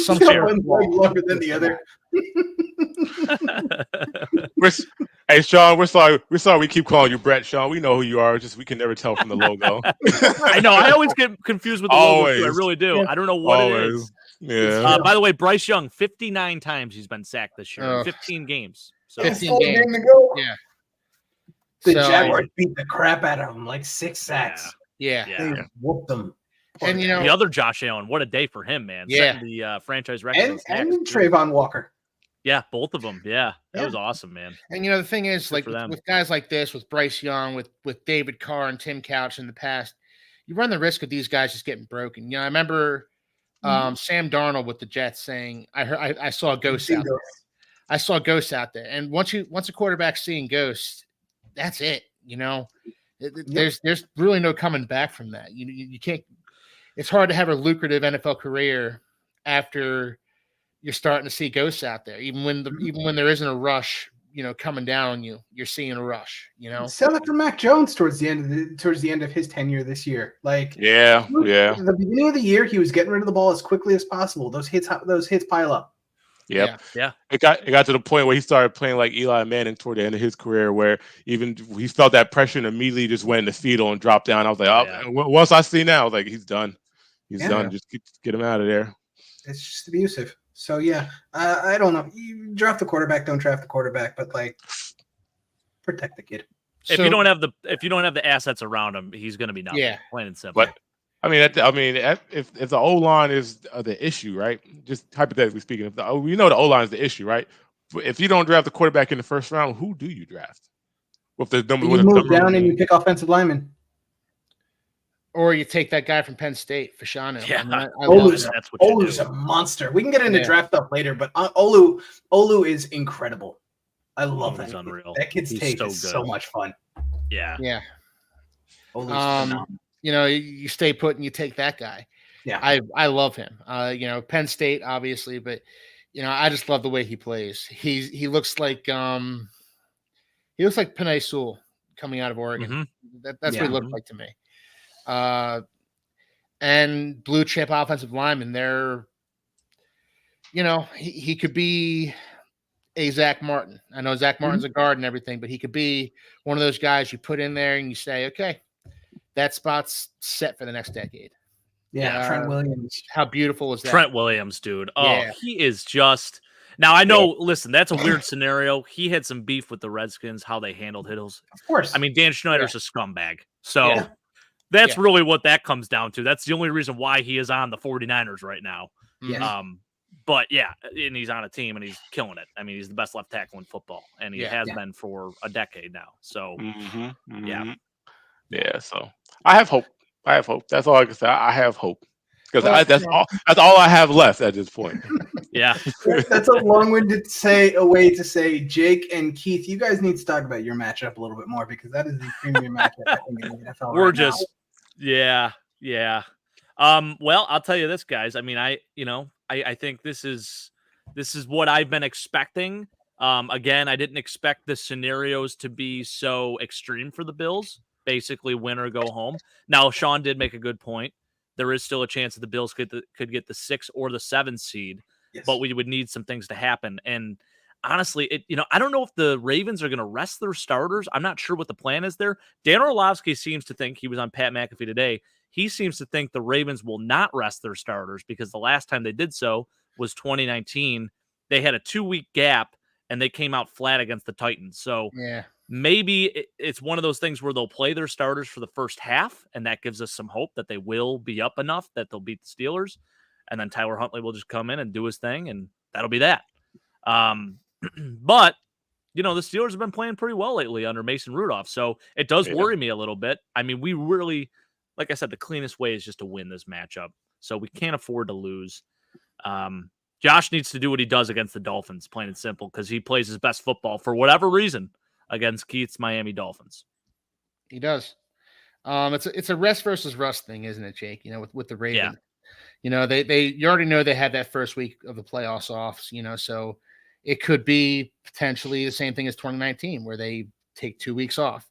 some sort of longer than the other. Hey, Sean, we're sorry we keep calling you Brett, Sean. We know who you are, just we can never tell from the logo. I know. I always get confused with the logo too. I really do. Yeah. I don't know what it is. Yeah. By the way, Bryce Young, 59 times he's been sacked this year. 15 games. So 15 games. Yeah. The Jaguars beat the crap out of him, 6 sacks. Yeah. They whooped them. And the other Josh Allen, what a day for him, man. Yeah. Setting the franchise record. And Trayvon Walker. Yeah, both of them. Yeah. That was awesome, man. And the thing is, with guys like this, with Bryce Young, with David Carr and Tim Couch in the past, you run the risk of these guys just getting broken. I remember Sam Darnold with the Jets saying, I saw a ghost out there. I saw ghosts out there. And once a quarterback's seeing ghosts, that's it. There's really no coming back from that. You can't. It's hard to have a lucrative NFL career after you're starting to see ghosts out there. Even when there isn't a rush, coming down on you, you're seeing a rush. Sell it for Mac Jones towards the end of his tenure this year. At the beginning of the year, he was getting rid of the ball as quickly as possible. Those hits pile up. Yep. Yeah. It got to the point where he started playing like Eli Manning toward the end of his career, where even he felt that pressure and immediately just went in the fetal and dropped down. I was like, once I see now, I was like, he's done. He's done. Just get him out of there. It's just abusive. So I don't know. You draft the quarterback, don't draft the quarterback, but protect the kid. If you don't have the assets around him, he's going to be nothing. Yeah. Plain and simple. if the O line is the issue, right? Just hypothetically speaking, the O line is the issue, right? If you don't draft the quarterback in the first round, who do you draft? With the number, you move down and you pick offensive linemen, or you take that guy from Penn State, Fashanu. Yeah, I love it. That's what you Olu's do. a monster. We can get into draft stuff later, but Olu is incredible. I love that. Unreal. That kid's take is so much fun. Yeah. Olu's phenomenal. You stay put and you take that guy. Yeah, I love him. Penn State, obviously, but I just love the way he plays. He looks like Panay Sewell coming out of Oregon. Mm-hmm. That's what he looked like to me. And blue chip offensive lineman. They're, he could be a Zach Martin. I know Zach Martin's a guard and everything, but he could be one of those guys you put in there and you say, okay, that spot's set for the next decade. Yeah, Trent Williams. How beautiful is that? Trent Williams, dude. Oh, he is just. Now I know. Listen, that's a weird scenario. He had some beef with the Redskins, how they handled Hiddles. Of course. I mean, Dan Schneider's a scumbag, so that's really what that comes down to. That's the only reason why he is on the 49ers right now. Yeah. But and he's on a team and he's killing it. I mean, he's the best left tackle in football, and he has been for a decade now. So, So I have hope. That's all I can say. I have hope because that's all I have left at this point. Yeah, that's a long-winded way to say, Jake and Keith, you guys need to talk about your matchup a little bit more because that is the premium matchup I think in the NFL. We're just now. Well, I'll tell you this, guys. I mean, I think this is what I've been expecting. Again, I didn't expect the scenarios to be so extreme for the Bills. Basically, win or go home. Now, Sean did make a good point. There is still a chance that the Bills could get the 6 or the 7 seed, but we would need some things to happen. And honestly, I don't know if the Ravens are going to rest their starters. I'm not sure what the plan is there. Dan Orlovsky seems to think, he was on Pat McAfee today, he seems to think the Ravens will not rest their starters because the last time they did so was 2019. They had a 2-week gap and they came out flat against the Titans. So maybe it's one of those things where they'll play their starters for the first half, and that gives us some hope that they will be up enough that they'll beat the Steelers. And then Tyler Huntley will just come in and do his thing, and that'll be that. But, the Steelers have been playing pretty well lately under Mason Rudolph, so it does worry me a little bit. I mean, we really, like I said, the cleanest way is just to win this matchup, so we can't afford to lose. Josh needs to do what he does against the Dolphins, plain and simple, because he plays his best football for whatever reason against Keith's Miami Dolphins. He does. It's a rest versus rust thing, isn't it, Jake? With the Ravens. You already know they had that first week of the playoffs off, so it could be potentially the same thing as 2019 where they take 2 weeks off.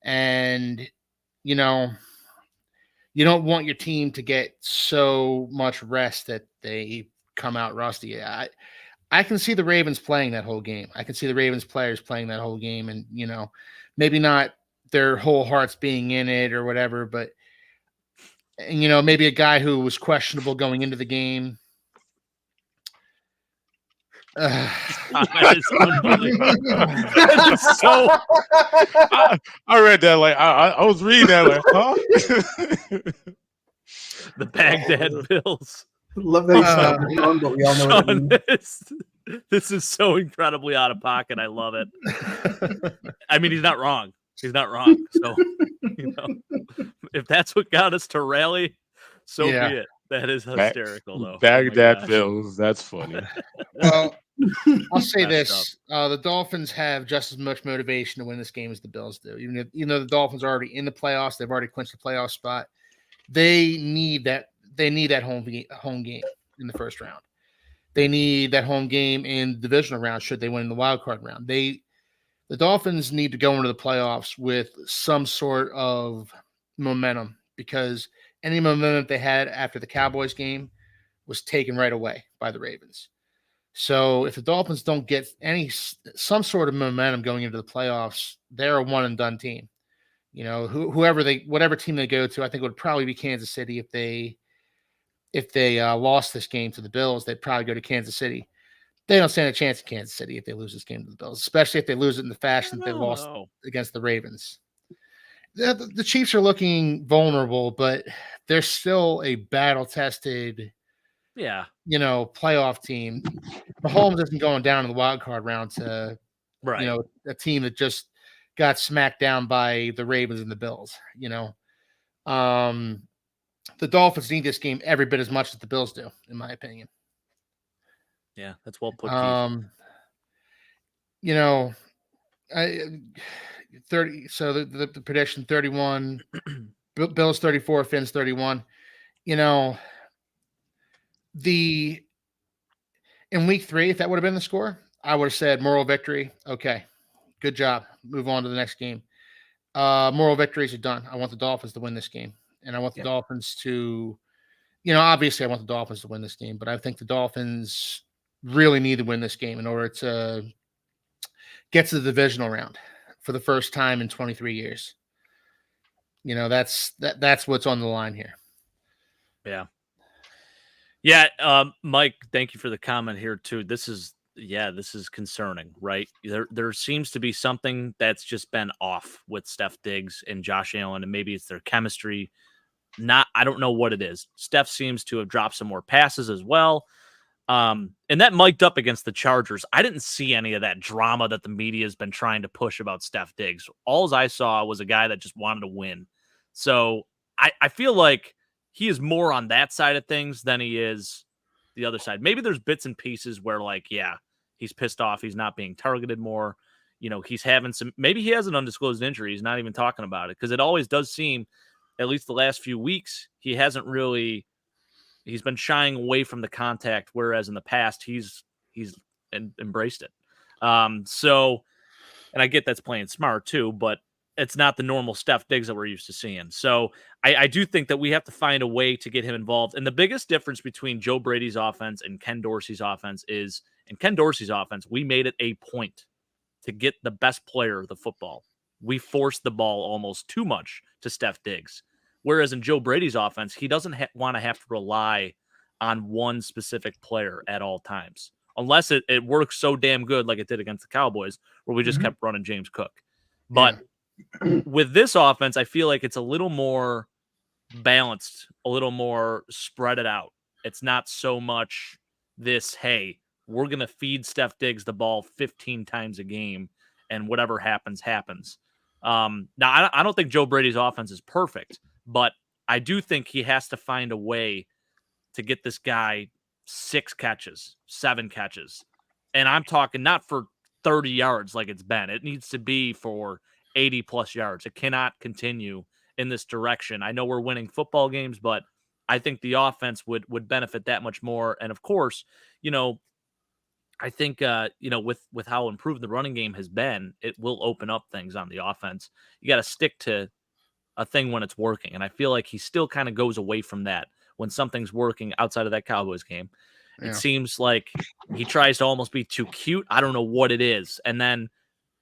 And, you don't want your team to get so much rest that they come out rusty. I can see the Ravens playing that whole game. I can see the Ravens players playing that whole game and, maybe not their whole hearts being in it or whatever, but maybe a guy who was questionable going into the game. That is unbelievable. That is so. I read that I was reading that huh? The Baghdad Bills. Love that he's not but we all know what it means. This is so incredibly out of pocket. I love it. I mean, he's not wrong. He's not wrong. So, if that's what got us to rally, so be it. That is hysterical, though. Baghdad Bills. That's funny. Well, I'll say this. The Dolphins have just as much motivation to win this game as the Bills do. Even though the Dolphins are already in the playoffs, they've already clinched the playoff spot. They need that. They need that home game in the first round. They need that home game in the divisional round should they win in the wild card round. The Dolphins need to go into the playoffs with some sort of momentum because any momentum they had after the Cowboys game was taken right away by the Ravens. So if the Dolphins don't get some sort of momentum going into the playoffs, they're a one and done team. Whatever team they go to, I think it would probably be Kansas City if they lost this game to the Bills, they'd probably go to Kansas City. They don't stand a chance in Kansas City if they lose this game to the Bills, especially if they lose it in the fashion that they lost against the Ravens. The Chiefs are looking vulnerable, but they're still a battle-tested, playoff team. Mahomes isn't going down in the wild card round to, a team that just got smacked down by the Ravens and the Bills. The Dolphins need this game every bit as much as the Bills do, in my opinion. Yeah, that's well put. 30. So the prediction 31, Bills 34, Fins 31. In week 3, if that would have been the score, I would have said moral victory. Okay, good job. Move on to the next game. Moral victories are done. I want the Dolphins to win this game, and I want the Dolphins to, obviously I want the Dolphins to win this game, but I think the Dolphins really need to win this game in order to get to the divisional round for the first time in 23 years. That's what's on the line here. Yeah. Yeah. Mike, thank you for the comment here too. This is concerning, right? There seems to be something that's just been off with Steph Diggs and Josh Allen, and maybe it's their chemistry. I don't know what it is. Steph seems to have dropped some more passes as well. And that mic'd up against the Chargers. I didn't see any of that drama that the media has been trying to push about Steph Diggs. All I saw was a guy that just wanted to win. So I feel like he is more on that side of things than he is the other side. Maybe there's bits and pieces where he's pissed off. He's not being targeted more. He's having maybe he has an undisclosed injury. He's not even talking about it because it always does seem, at least the last few weeks, he's been shying away from the contact, whereas in the past he's embraced it. And I get that's playing smart too, but it's not the normal Steph Diggs that we're used to seeing. So I do think that we have to find a way to get him involved. And the biggest difference between Joe Brady's offense and Ken Dorsey's offense is, in Ken Dorsey's offense, we made it a point to get the best player of the football. We forced the ball almost too much to Steph Diggs. Whereas in Joe Brady's offense, he doesn't want to have to rely on one specific player at all times, unless it works so damn good like it did against the Cowboys, where we just kept running James Cook. But with this offense, I feel like it's a little more balanced, a little more spread it out. It's not so much this, hey, we're going to feed Steph Diggs the ball 15 times a game, and whatever happens, happens. Now, I don't think Joe Brady's offense is perfect, but I do think he has to find a way to get this guy 6 catches, 7 catches. And I'm talking not for 30 yards like it's been. It needs to be for 80-plus yards. It cannot continue in this direction. I know we're winning football games, but I think the offense would benefit that much more. And, of course, I think, with how improved the running game has been, it will open up things on the offense. You got to stick to a thing when it's working. And I feel like he still kind of goes away from that when something's working outside of that Cowboys game. Yeah. It seems like he tries to almost be too cute. I don't know what it is. And then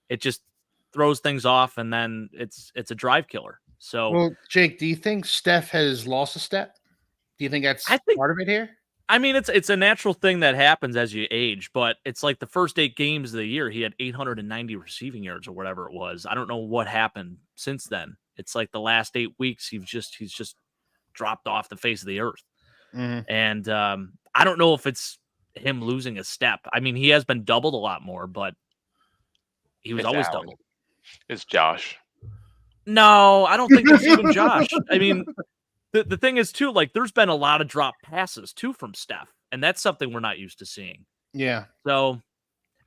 it just throws things off, and then it's a drive killer. So, well, Jake, do you think Steph has lost a step? Do you think that's part of it here? I mean, it's a natural thing that happens as you age, but it's like the first 8 games of the year, he had 890 receiving yards or whatever it was. I don't know what happened since then. It's like the last 8 weeks, he's just dropped off the face of the earth. And I don't know if it's him losing a step. I mean, he has been doubled a lot more, but he was always doubled. It's Josh. No, I don't think it's even Josh. I mean, the thing is, too, like, there's been a lot of drop passes, too, from Steph, and that's something we're not used to seeing. Yeah. So,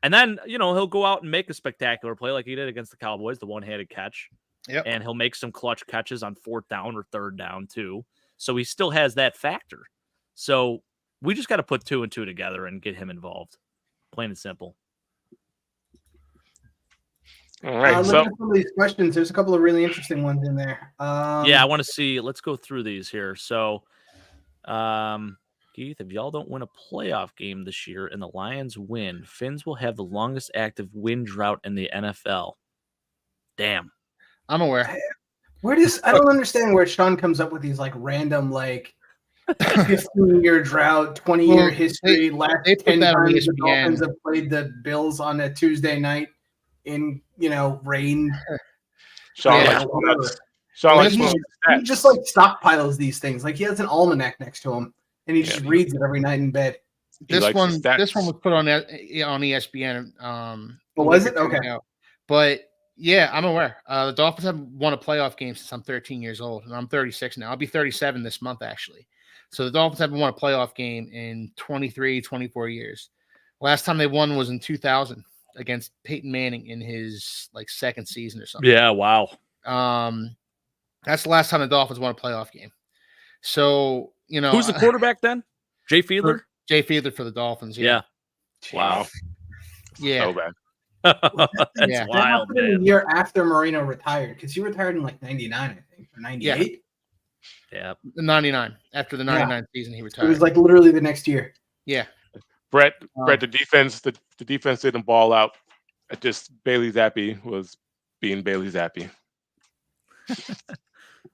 and then, he'll go out and make a spectacular play like he did against the Cowboys, the one-handed catch. Yep. And he'll make some clutch catches on 4th down or 3rd down, too. So he still has that factor. So we just got to put 2 and 2 together and get him involved. Plain and simple. All right. Looking at some of these questions, there's a couple of really interesting ones in there. I want to see. Let's go through these here. So, Keith, if y'all don't win a playoff game this year and the Lions win, Fins will have the longest active win drought in the NFL. Damn. I'm aware. I don't understand where Sean comes up with these like random 15-year drought, 20-year history. Last 10 times the Dolphins have played the Bills on a Tuesday night in rain. Sean, Sean Like, likes he just like stockpiles these things. Like he has an almanac next to him, and he just reads it every night in bed. This one was put on ESPN. What was it? Okay. Ago. But yeah, I'm aware. The Dolphins have won a playoff game since I'm 13 years old, and I'm 36 now. I'll be 37 this month, actually. So the Dolphins haven't won a playoff game in 23, 24 years. Last time they won was in 2000 against Peyton Manning in his second season or something. Yeah, wow. That's the last time the Dolphins won a playoff game. So, who's the quarterback then? Jay Fiedler? Jay Fiedler for the Dolphins. Yeah. Wow. Yeah. So bad. That's wild, man. A year after Marino retired, because he retired in 99, I think, or 98. Yeah. 99. After the 99 season, he retired. It was literally the next year. Yeah. Brett, the defense didn't ball out. Just Bailey Zappi was being Bailey Zappi.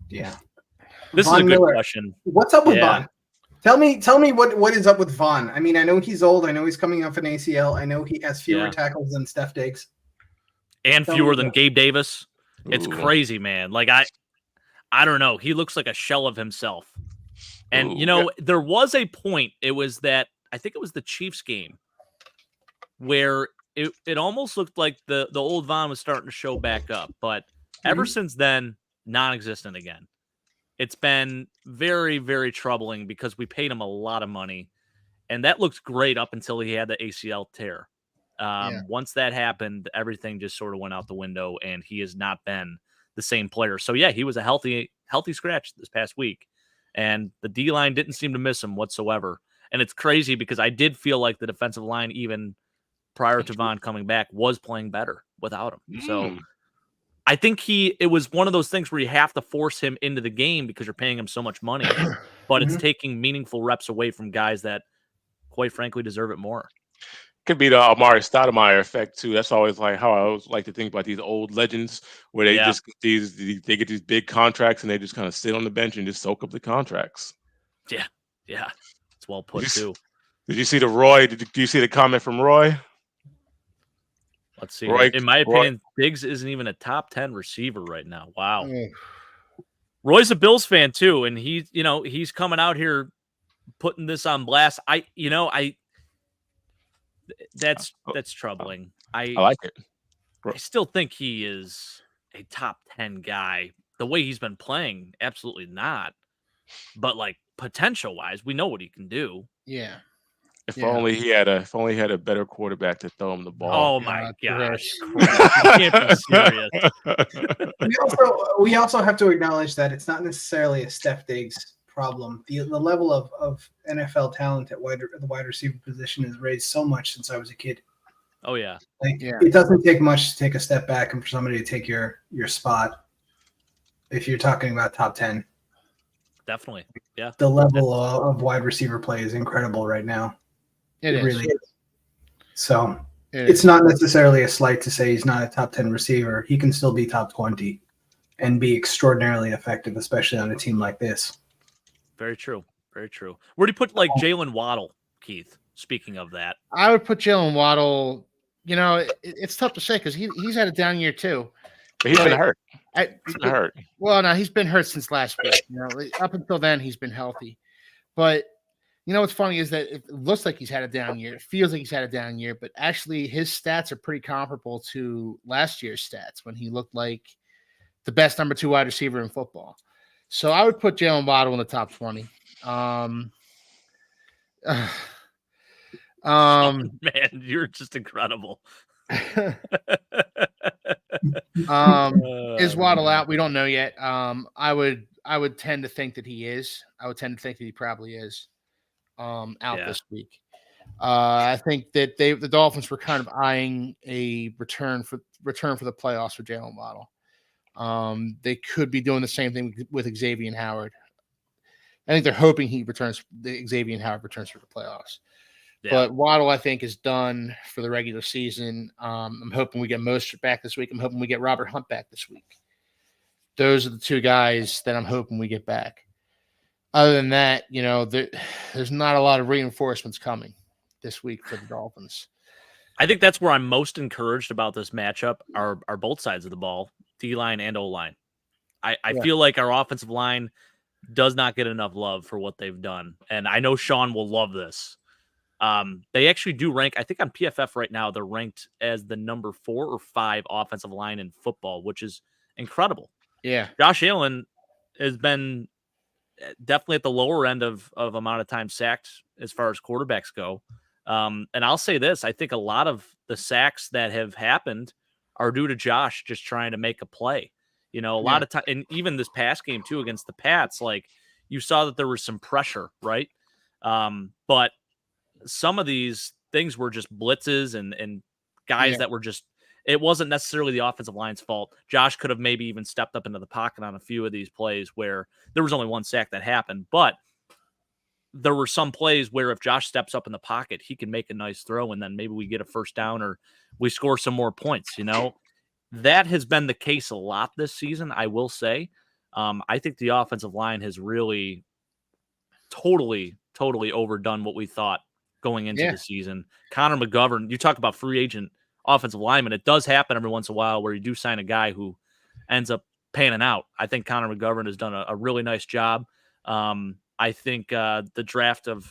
Yeah. This is a good question. What's up with Vaughn? Tell me what is up with Vaughn. I mean, I know he's old. I know he's coming off an ACL. I know he has fewer tackles than Steph Diggs. And fewer than Gabe Davis. It's crazy, man. Like, I don't know. He looks like a shell of himself. And, there was a point, I think it was the Chiefs game, where it almost looked like the old Vaughn was starting to show back up. But ever since then, non-existent again. It's been very, very troubling because we paid him a lot of money, and that looked great up until he had the ACL tear. Once that happened, everything just sort of went out the window, and he has not been the same player. So yeah, he was a healthy scratch this past week, and the D-line didn't seem to miss him whatsoever. And it's crazy because I did feel like the defensive line, even prior to Vaughn coming back, was playing better without him. So I think it was one of those things where you have to force him into the game because you're paying him so much money, but it's taking meaningful reps away from guys that, quite frankly, deserve it more. Could be the Amari Stoudemire effect too. That's always how I always like to think about these old legends where they just they get these big contracts and they just kind of sit on the bench and just soak up the contracts. Yeah, it's well put too. Did you see the Roy? Do you see the comment from Roy? Let's see. In my opinion, Diggs isn't even a top 10 receiver right now. Wow. Roy's a Bills fan too, and he's coming out here putting this on blast. That's troubling. I like it. I still think he is a top 10 guy. The way he's been playing, absolutely not. But potential wise, we know what he can do. Yeah. If only he had a better quarterback to throw him the ball. Oh my gosh. You can't be serious. We also have to acknowledge that it's not necessarily a Steph Diggs problem. The level of NFL talent at the wide receiver position has raised so much since I was a kid. Oh yeah. It doesn't take much to take a step back and for somebody to take your spot if you're talking about top 10. Definitely. Yeah. The level of wide receiver play is incredible right now. It really is. So it's not necessarily a slight to say he's not a top 10 receiver. He can still be top 20 and be extraordinarily effective, especially on a team like this. Very true. Very true. Where do you put Jalen Waddle, Keith? Speaking of that, I would put Jalen Waddle. It's tough to say because he's had a down year too. But he's been hurt. Well, no, he's been hurt since last week. Up until then, he's been healthy. But what's funny is that it looks like he's had a down year. It feels like he's had a down year, but actually his stats are pretty comparable to last year's stats when he looked like the best number 2 wide receiver in football. So I would put Jalen Waddle in the top 20. Man, you're just incredible. Is Waddle out? We don't know yet. I would tend to think that he is. I would tend to think that he probably is out this week. I think that the Dolphins were kind of eyeing a return for the playoffs for Jalen Waddle. They could be doing the same thing with Xavier Howard. I think they're hoping Xavier Howard returns for the playoffs. Yeah. But Waddle, I think, is done for the regular season. I'm hoping we get Mostert back this week. I'm hoping we get Robert Hunt back this week. Those are the 2 guys that I'm hoping we get back. Other than that, there's not a lot of reinforcements coming this week for the Dolphins. I think that's where I'm most encouraged about this matchup are both sides of the ball, D-line and O-line. I feel like our offensive line does not get enough love for what they've done. And I know Sean will love this. They actually do rank, I think on PFF right now, they're ranked as the number 4 or 5 offensive line in football, which is incredible. Yeah. Josh Allen has been definitely at the lower end of amount of time sacked as far as quarterbacks go. And I'll say this, I think a lot of the sacks that have happened are due to Josh just trying to make a play. A lot of time, and even this past game too against the Pats, like you saw that there was some pressure, right? But some of these things were just blitzes and guys that were just, it wasn't necessarily the offensive line's fault. Josh could have maybe even stepped up into the pocket on a few of these plays where there was only one sack that happened, but there were some plays where if Josh steps up in the pocket, he can make a nice throw and then maybe we get a first down or we score some more points, That has been the case a lot this season, I will say. I think the offensive line has really totally overdone what we thought going into the season. Connor McGovern, you talk about free agent offensive lineman. It does happen every once in a while where you do sign a guy who ends up panning out. I think Connor McGovern has done a really nice job. I think the draft of,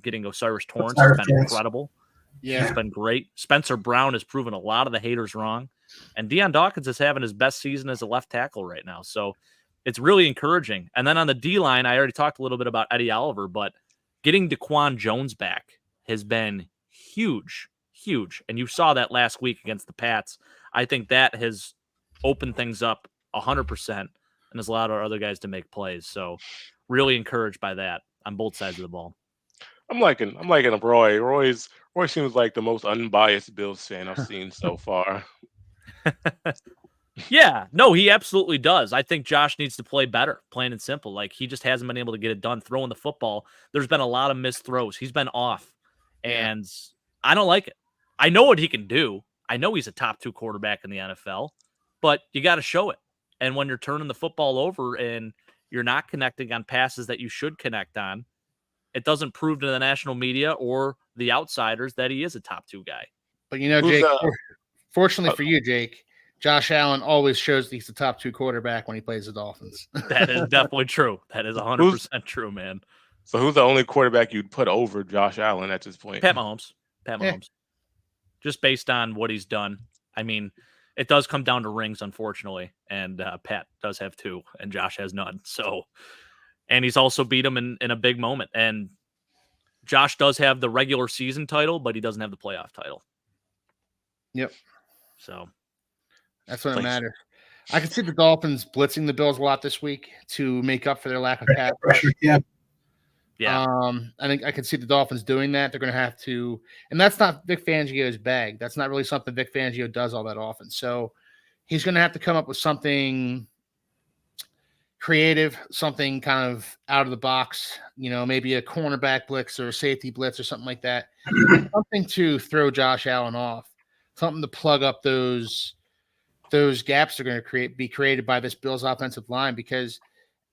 getting Osiris Torrance has been incredible. Yeah. He's been great. Spencer Brown has proven a lot of the haters wrong. And Deion Dawkins is having his best season as a left tackle right now. So it's really encouraging. And then on the D-line, I already talked a little bit about Eddie Oliver, but getting DaQuan Jones back has been huge. And you saw that last week against the Pats. I think that has opened things up 100% and has allowed our other guys to make plays. So really encouraged by that on both sides of the ball. I'm liking Roy. Roy seems like the most unbiased Bills fan I've seen so far. Yeah, no, he absolutely does. I think Josh needs to play better, plain and simple. Like, he just hasn't been able to get it done throwing the football. There's been a lot of missed throws. He's been off, and I don't like it. I know what he can do. I know he's a top 2 quarterback in the NFL, but you got to show it. And when you're turning the football over and you're not connecting on passes that you should connect on, it doesn't prove to the national media or the outsiders that he is a top 2 guy. But, Jake, fortunately for you, Jake, Josh Allen always shows that he's the top 2 quarterback when he plays the Dolphins. That is definitely true. That is 100% true, man. So who's the only quarterback you'd put over Josh Allen at this point? Pat Mahomes. Just based on what he's done. I mean, it does come down to rings, unfortunately, and Pat does have 2, and Josh has none. So, and he's also beat him in a big moment. And Josh does have the regular season title, but he doesn't have the playoff title. Yep. So that's what it matters. I can see the Dolphins blitzing the Bills a lot this week to make up for their lack of pass rush. Yeah. I think I can see the Dolphins doing that. They're going to have to, and that's not Vic Fangio's bag. That's not really something Vic Fangio does all that often. So he's going to have to come up with something creative, something kind of out of the box, maybe a cornerback blitz or a safety blitz or something like that. Something to throw Josh Allen off, something to plug up those gaps that are going to be created by this Bills offensive line, because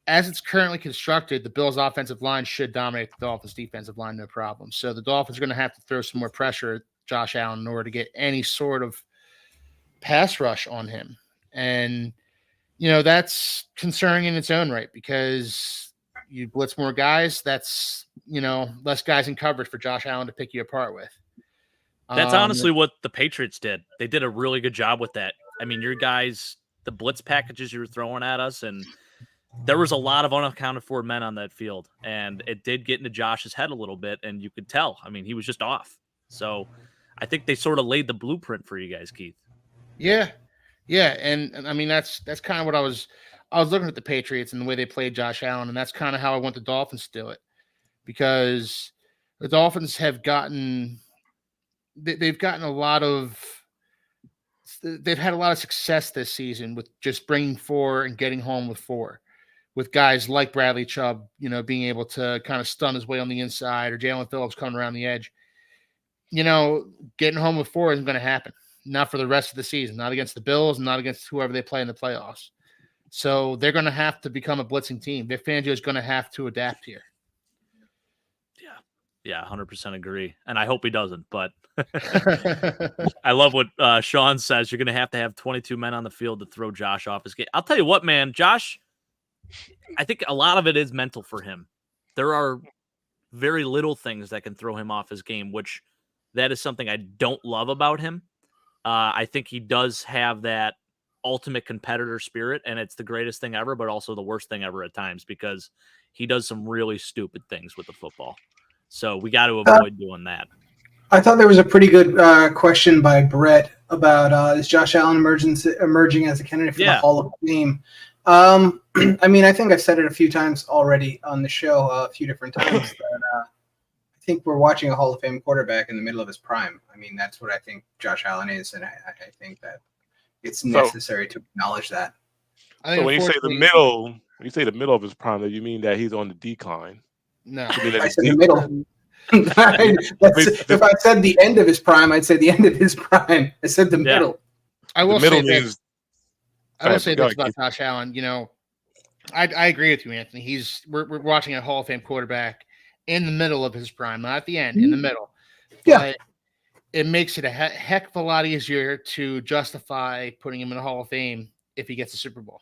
as it's currently constructed, the Bills offensive line should dominate the Dolphins defensive line, no problem. So the Dolphins are going to have to throw some more pressure at Josh Allen in order to get any sort of pass rush on him. And, that's concerning in its own right, because you blitz more guys. That's, less guys in coverage for Josh Allen to pick you apart with. That's honestly what the Patriots did. They did a really good job with that. I mean, your guys, the blitz packages you were throwing at us, and there was a lot of unaccounted for men on that field, and it did get into Josh's head a little bit, and you could tell. I mean, he was just off. So I think they sort of laid the blueprint for you guys, Keith. Yeah. And I mean, that's kind of what I was looking at the Patriots and the way they played Josh Allen, and that's kind of how I want the Dolphins to do it, because the Dolphins have gotten they've had a lot of success this season with just bringing 4 and getting home with 4, with guys like Bradley Chubb, being able to kind of stun his way on the inside, or Jalen Phillips coming around the edge. Getting home with 4 isn't going to happen. Not for the rest of the season, not against the Bills, and not against whoever they play in the playoffs. So they're going to have to become a blitzing team. Vic Fangio is going to have to adapt here. Yeah, 100% agree. And I hope he doesn't, but I love what Sean says. You're going to have 22 men on the field to throw Josh off his game. I'll tell you what, man, Josh, I think a lot of it is mental for him. There are very little things that can throw him off his game, which that is something I don't love about him. I think he does have that ultimate competitor spirit, and it's the greatest thing ever, but also the worst thing ever at times because he does some really stupid things with the football. So we got to avoid doing that. I thought there was a pretty good question by Brett about is Josh Allen emerging as a candidate for the Hall of Fame? I mean, I think I've said it a few times already on the show, a few different times, that I think we're watching a Hall of Fame quarterback in the middle of his prime. I mean, that's what I think Josh Allen is, and I think that it's necessary to acknowledge that. So when you say the middle of his prime, do you mean that he's on the decline? No, I said the middle. If I said the end of his prime, I'd say the end of his prime. I said the middle. I will say this. I will say this about Josh Allen. You know, I agree with you, Anthony. We're watching a Hall of Fame quarterback in the middle of his prime, not at the end, in the middle. But it makes it a heck of a lot easier to justify putting him in the Hall of Fame if he gets a Super Bowl.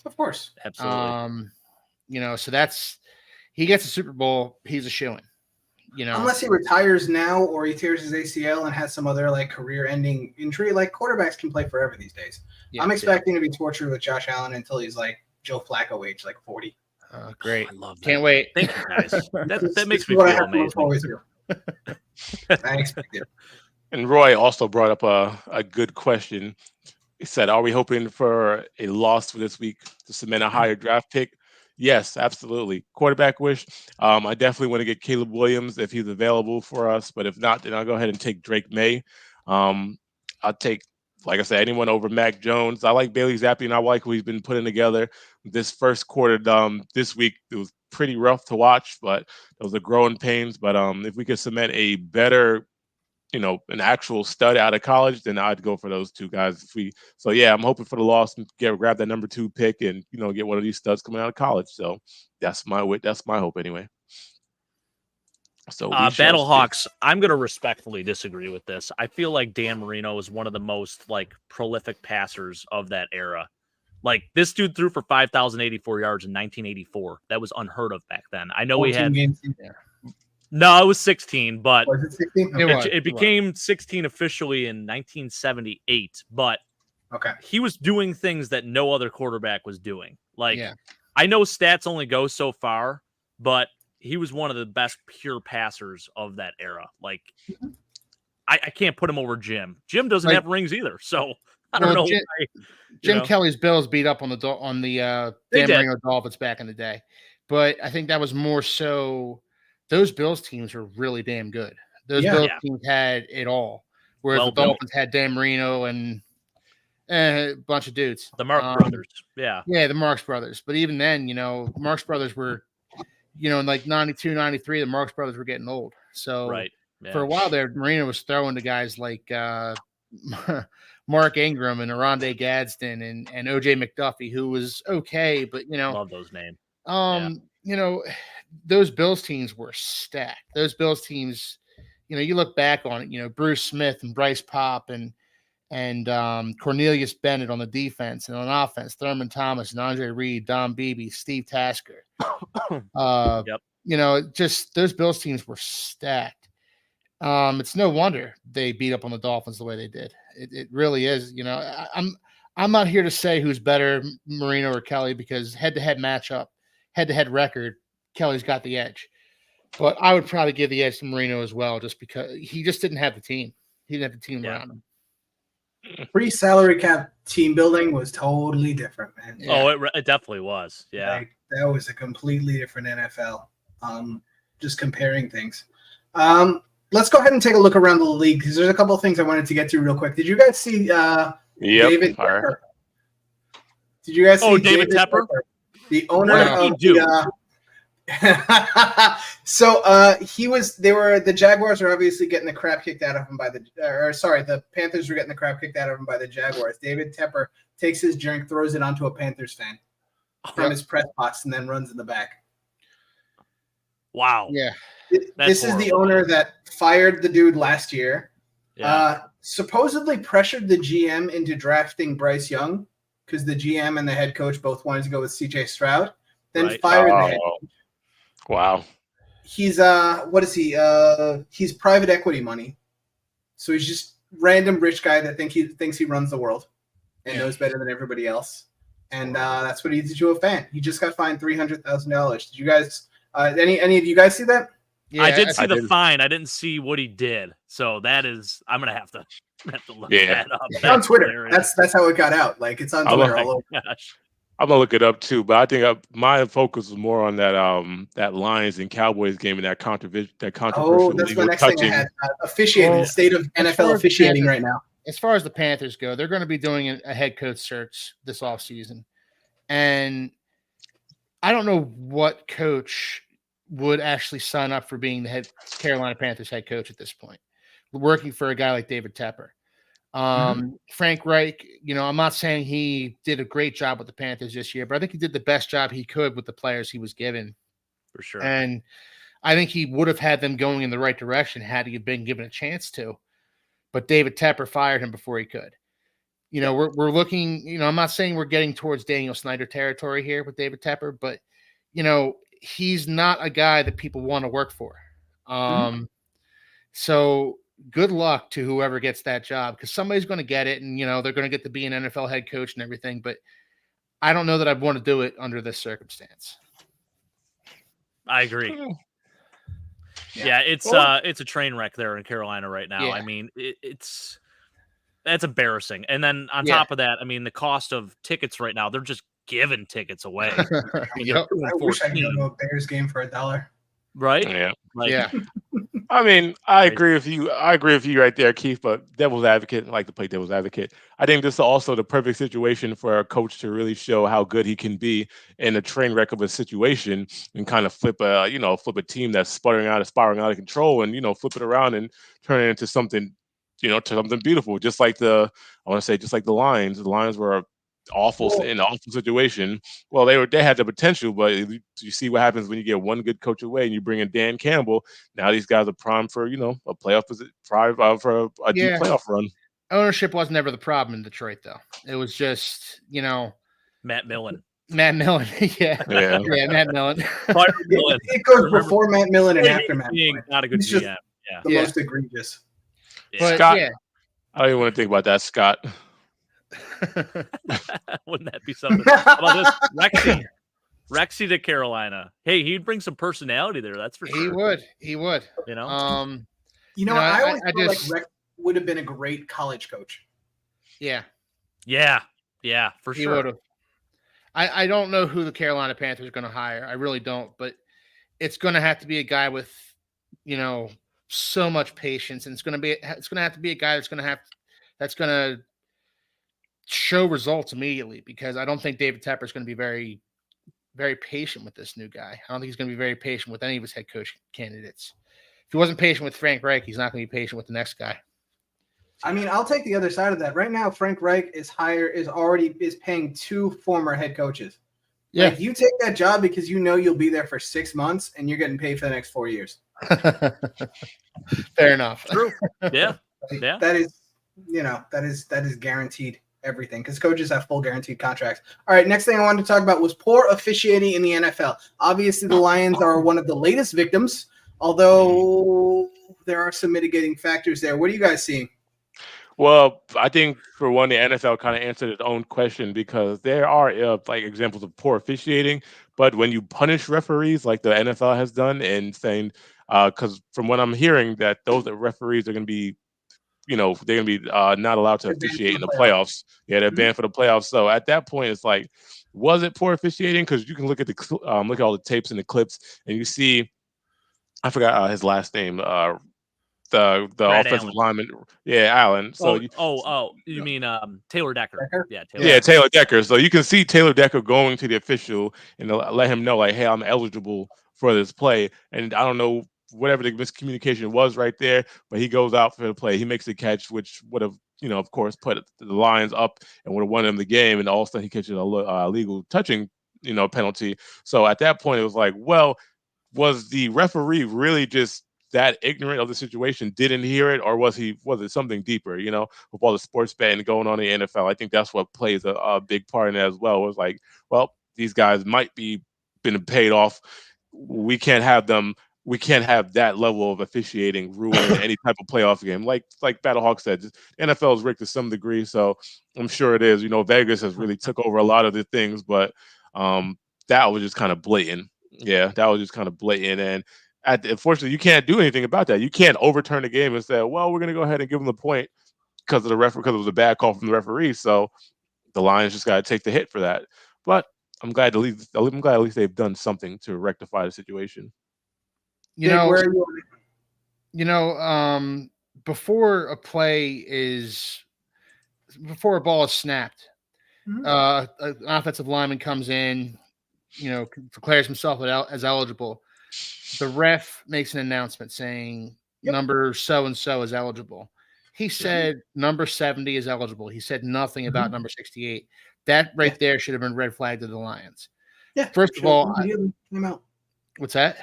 Of course, absolutely. You know, so he gets a Super Bowl, he's a shoo-in. You know, unless he retires now or he tears his ACL and has some other like career-ending injury, like quarterbacks can play forever these days. I'm expecting to be tortured with Josh Allen until he's like Joe Flacco age, like 40. Great, I love that. Can't wait. Thank you guys. That makes me feel amazing. I expect it. And Roy also brought up a good question. He said, "Are we hoping for a loss for this week to cement a higher draft pick?" Yes, absolutely. Quarterback wish. I definitely want to get Caleb Williams if he's available for us, but if not, then I'll go ahead and take Drake May. I'll take, like I said, anyone over Mac Jones. I like Bailey Zappi, and I like what he's been putting together this first quarter. This week it was pretty rough to watch, but those are growing pains. But if we could cement a better, an actual stud out of college, then I'd go for those two guys. I'm hoping for the loss and grab that number 2 pick and get one of these studs coming out of college. So that's my hope anyway. So Battlehawks, I'm going to respectfully disagree with this. I feel like Dan Marino is one of the most prolific passers of that era. Like this dude threw for 5,084 yards in 1984. That was unheard of back then. I know we had. No, it was 16, but was it 16? It became 16 officially in 1978. But he was doing things that no other quarterback was doing. I know stats only go so far, but he was one of the best pure passers of that era. I can't put him over Jim. Jim doesn't have rings either, so I don't know. Jim Kelly's Bills beat up on the Dan Marino Dolphins back in the day, but I think that was more so. Those Bills teams were really damn good. Those Bills teams had it all, whereas the Dolphins had Dan Marino and a bunch of dudes. The Marx brothers. Yeah, the Marx brothers. But even then, Marx brothers were, in 92, 93, the Marx brothers were getting old. So for a while there, Marino was throwing to guys like Mark Ingram and Aronde Gadsden and O.J. McDuffie, who was okay, but, love those names. Those Bills teams were stacked. Those Bills teams, you look back on it, Bruce Smith and Bryce Popp and Cornelius Bennett on the defense, and on offense, Thurman Thomas and Andre Reed, Don Beebe, Steve Tasker. Just those Bills teams were stacked. It's no wonder they beat up on the Dolphins the way they did. It really is. I'm not here to say who's better, Marino or Kelly, because head-to-head matchup, head-to-head record, Kelly's got the edge. But I would probably give the edge to Marino as well, just because he just didn't have the team. He didn't have the team around him. Pre-salary cap team building was totally different, man. Yeah. Oh, it definitely was. Yeah. That was a completely different NFL. Just comparing things. Let's go ahead and take a look around the league because there's a couple of things I wanted to get to real quick. Did you guys see David Tepper? Did you guys see David Tepper? The owner of the the Jaguars are obviously getting the crap kicked out of him the Panthers were getting the crap kicked out of him by the Jaguars. David Tepper takes his drink, throws it onto a Panthers fan from his press box, and then runs in the back. Wow. Yeah. This is the owner that fired the dude last year. Yeah. Supposedly pressured the GM into drafting Bryce Young because the GM and the head coach both wanted to go with CJ Stroud. Then fired the head coach. Wow. He's what is he? He's private equity money. So he's just random rich guy that thinks he runs the world and knows better than everybody else. And that's what he did to a fan. He just got fined $300,000. Did you guys any of you guys see that? Yeah, I did see the fine. I didn't see what he did. So that is, I'm gonna have to look that up. It's on Twitter. That's how it got out. Like it's on Twitter all over. Gosh. I'm gonna look it up too, but I think my focus was more on that Lions and Cowboys game and that controversial. Oh, that's the next thing I had. Officiating, the state of NFL officiating right now. As far as the Panthers go, they're going to be doing a head coach search this offseason. And I don't know what coach would actually sign up for being the Carolina Panthers head coach at this point, working for a guy like David Tepper. Frank Reich, I'm not saying he did a great job with the Panthers this year, but I think he did the best job he could with the players he was given. For sure. And I think he would have had them going in the right direction had he been given a chance to. But David Tepper fired him before he could. We're looking, I'm not saying we're getting towards Daniel Snyder territory here with David Tepper, but, he's not a guy that people want to work for. So good luck to whoever gets that job because somebody's going to get it and, they're going to get to be an NFL head coach and everything. But I don't know that I'd want to do it under this circumstance. I agree. Yeah, it's a train wreck there in Carolina right now. Yeah. I mean, that's embarrassing. And then on top of that, I mean, the cost of tickets right now, they're just giving tickets away. I mean, I wish I could go to a Bears game for $1. Right? Yeah. I mean, I agree with you. I agree with you right there, Keith. But devil's advocate, I like to play devil's advocate. I think this is also the perfect situation for a coach to really show how good he can be in a train wreck of a situation and kind of flip a team that's spiraling out of control and flip it around and turn it into something, to something beautiful. Just like the Lions. The Lions were in an awful situation. Well, they had the potential, but you see what happens when you get one good coach away and you bring in Dan Campbell. Now these guys are primed for a playoff for a deep playoff run. Ownership was never the problem in Detroit, though. It was just Matt Millen. Matt Millen, Matt Millen. It goes before Matt Millen and after Matt Millen. Not a good GM. The most egregious. But, Scott, I don't even want to think about that, Scott. Wouldn't that be something? How about this? Rexy to Carolina. Hey, he'd bring some personality there. That's for sure. He would. I always feel like Rex would have been a great college coach. Yeah, for sure. He would have. I don't know who the Carolina Panthers are going to hire. I really don't, but it's going to have to be a guy with, so much patience, and it's going to have to be a guy that's going to show results immediately because I don't think David Tepper is going to be very, very patient with this new guy. I don't think he's going to be very patient with any of his head coach candidates. If he wasn't patient with Frank Reich, he's not going to be patient with the next guy. I mean, I'll take the other side of that. Right now, Frank Reich is paying 2 former head coaches. Yeah. Like, you take that job because you'll be there for 6 months and you're getting paid for the next 4 years. Fair enough. True. Yeah. That is guaranteed everything because coaches have full guaranteed contracts. All right, next thing I wanted to talk about was poor officiating in the NFL. Obviously, the Lions are one of the latest victims, although there are some mitigating factors there. What are you guys seeing? Well, I think for one, the NFL kind of answered its own question because there are examples of poor officiating, but when you punish referees like the NFL has done and saying, because from what I'm hearing that those referees are going to be, they're going to be not allowed to officiate in the playoffs. Yeah, they're banned for the playoffs. So at that point, it's like, was it poor officiating? Because you can look at all the tapes and the clips, and you see, I forgot his last name. The offensive lineman, Allen. So you mean Taylor Decker? Taylor Decker. So you can see Taylor Decker going to the official and let him know, like, hey, I'm eligible for this play. And I don't know whatever the miscommunication was right there, but he goes out for the play. He makes the catch, which would have, of course, put the Lions up and would have won him the game. And also he catches a legal touching, penalty. So at that point, it was like, well, was the referee really just that ignorant of the situation, didn't hear it, or was it something deeper? With all the sports betting going on in the NFL, I think that's what plays a big part in it as well. It was like, well, these guys might be been paid off. We can't have them. We can't have that level of officiating ruin any type of playoff game. Like Battlehawk said, NFL is rigged to some degree, so I'm sure it is. Vegas has really took over a lot of the things, but that was just kind of blatant. Yeah, that was just kind of blatant, and unfortunately, you can't do anything about that. You can't overturn the game and say, "Well, we're going to go ahead and give them the point because it was a bad call from the referee." So the Lions just got to take the hit for that. But I'm glad at least they've done something to rectify the situation. Before a ball is snapped, an offensive lineman comes in, declares himself as eligible. The ref makes an announcement saying number so-and-so is eligible. He said number 70 is eligible. He said nothing about number 68. That there should have been red flag to the Lions. Yeah. First of all, timeout. What's that?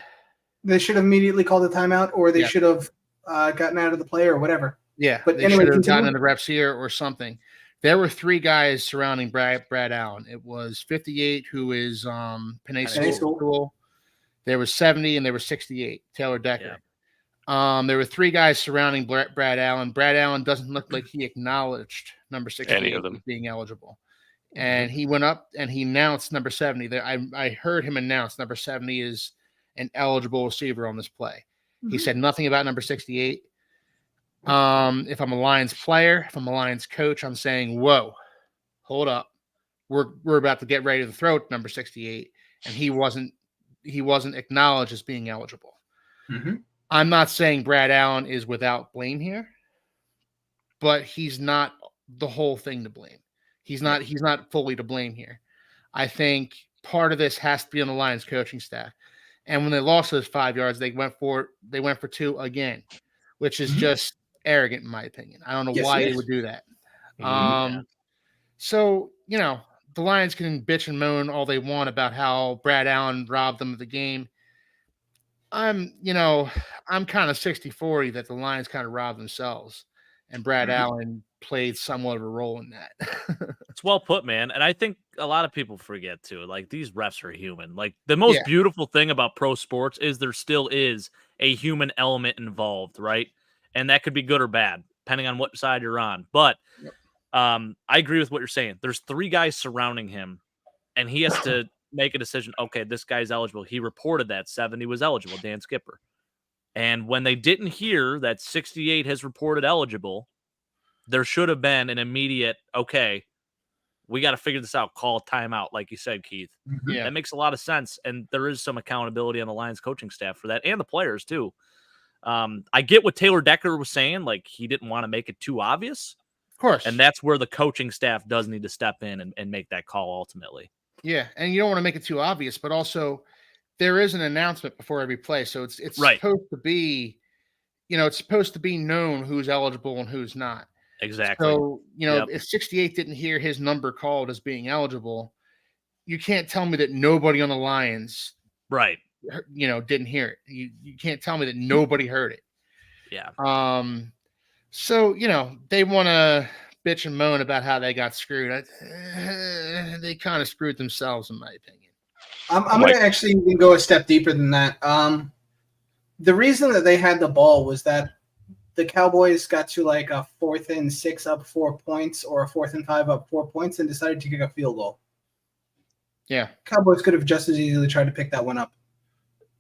They should have immediately called a timeout, or they should have gotten out of the play or whatever. Yeah, but they should have gotten in the reps here or something. There were 3 guys surrounding Brad Allen. It was 58, who is Penei Sewell. There was 70, and there was 68, Taylor Decker. Yeah. There were 3 guys surrounding Brad Allen. Brad Allen doesn't look like he acknowledged number 68 being eligible. And he went up and he announced number 70. I heard him announce number 70 is an eligible receiver on this play. He said nothing about number 68. If I'm a Lions player, if I'm a Lions coach, I'm saying, whoa, hold up. We're about to get ready to throw number 68. And he wasn't acknowledged as being eligible. I'm not saying Brad Allen is without blame here, but he's not the whole thing to blame. He's not fully to blame here. I think part of this has to be on the Lions coaching staff. And when they lost those 5 yards, they went for 2 again, which is just arrogant in my opinion. I don't know why they would do that. So, the Lions can bitch and moan all they want about how Brad Allen robbed them of the game. I'm kind of 60-40 that the Lions kind of robbed themselves, and Brad Allen played somewhat of a role in that. It's well put, man. And I think a lot of people forget too, like these refs are human. Like the most beautiful thing about pro sports is there still is a human element involved, right? And that could be good or bad, depending on what side you're on. But I agree with what you're saying. There's 3 guys surrounding him, and he has to make a decision. Okay, this guy's eligible. He reported that 70 was eligible, Dan Skipper. And when they didn't hear that 68 has reported eligible, there should have been an immediate, okay, we got to figure this out, call a timeout, like you said, Keith. That makes a lot of sense. And there is some accountability on the Lions coaching staff for that, and the players too. I get what Taylor Decker was saying, like he didn't want to make it too obvious. Of course. And that's where the coaching staff does need to step in and make that call ultimately. Yeah, and you don't want to make it too obvious, but also there is an announcement before every play. So it's supposed to be, it's supposed to be known who's eligible and who's not. Exactly. So, if 68 didn't hear his number called as being eligible, you can't tell me that nobody on the Lions, didn't hear it. You can't tell me that nobody heard it. Yeah. So, they want to bitch and moan about how they got screwed. They kind of screwed themselves, in my opinion. I'm going to actually even go a step deeper than that. The reason that they had the ball was that the Cowboys got to like a 4th and 6 up 4 points, or a 4th and 5 up 4 points, and decided to kick a field goal. Yeah. Cowboys could have just as easily tried to pick that one up.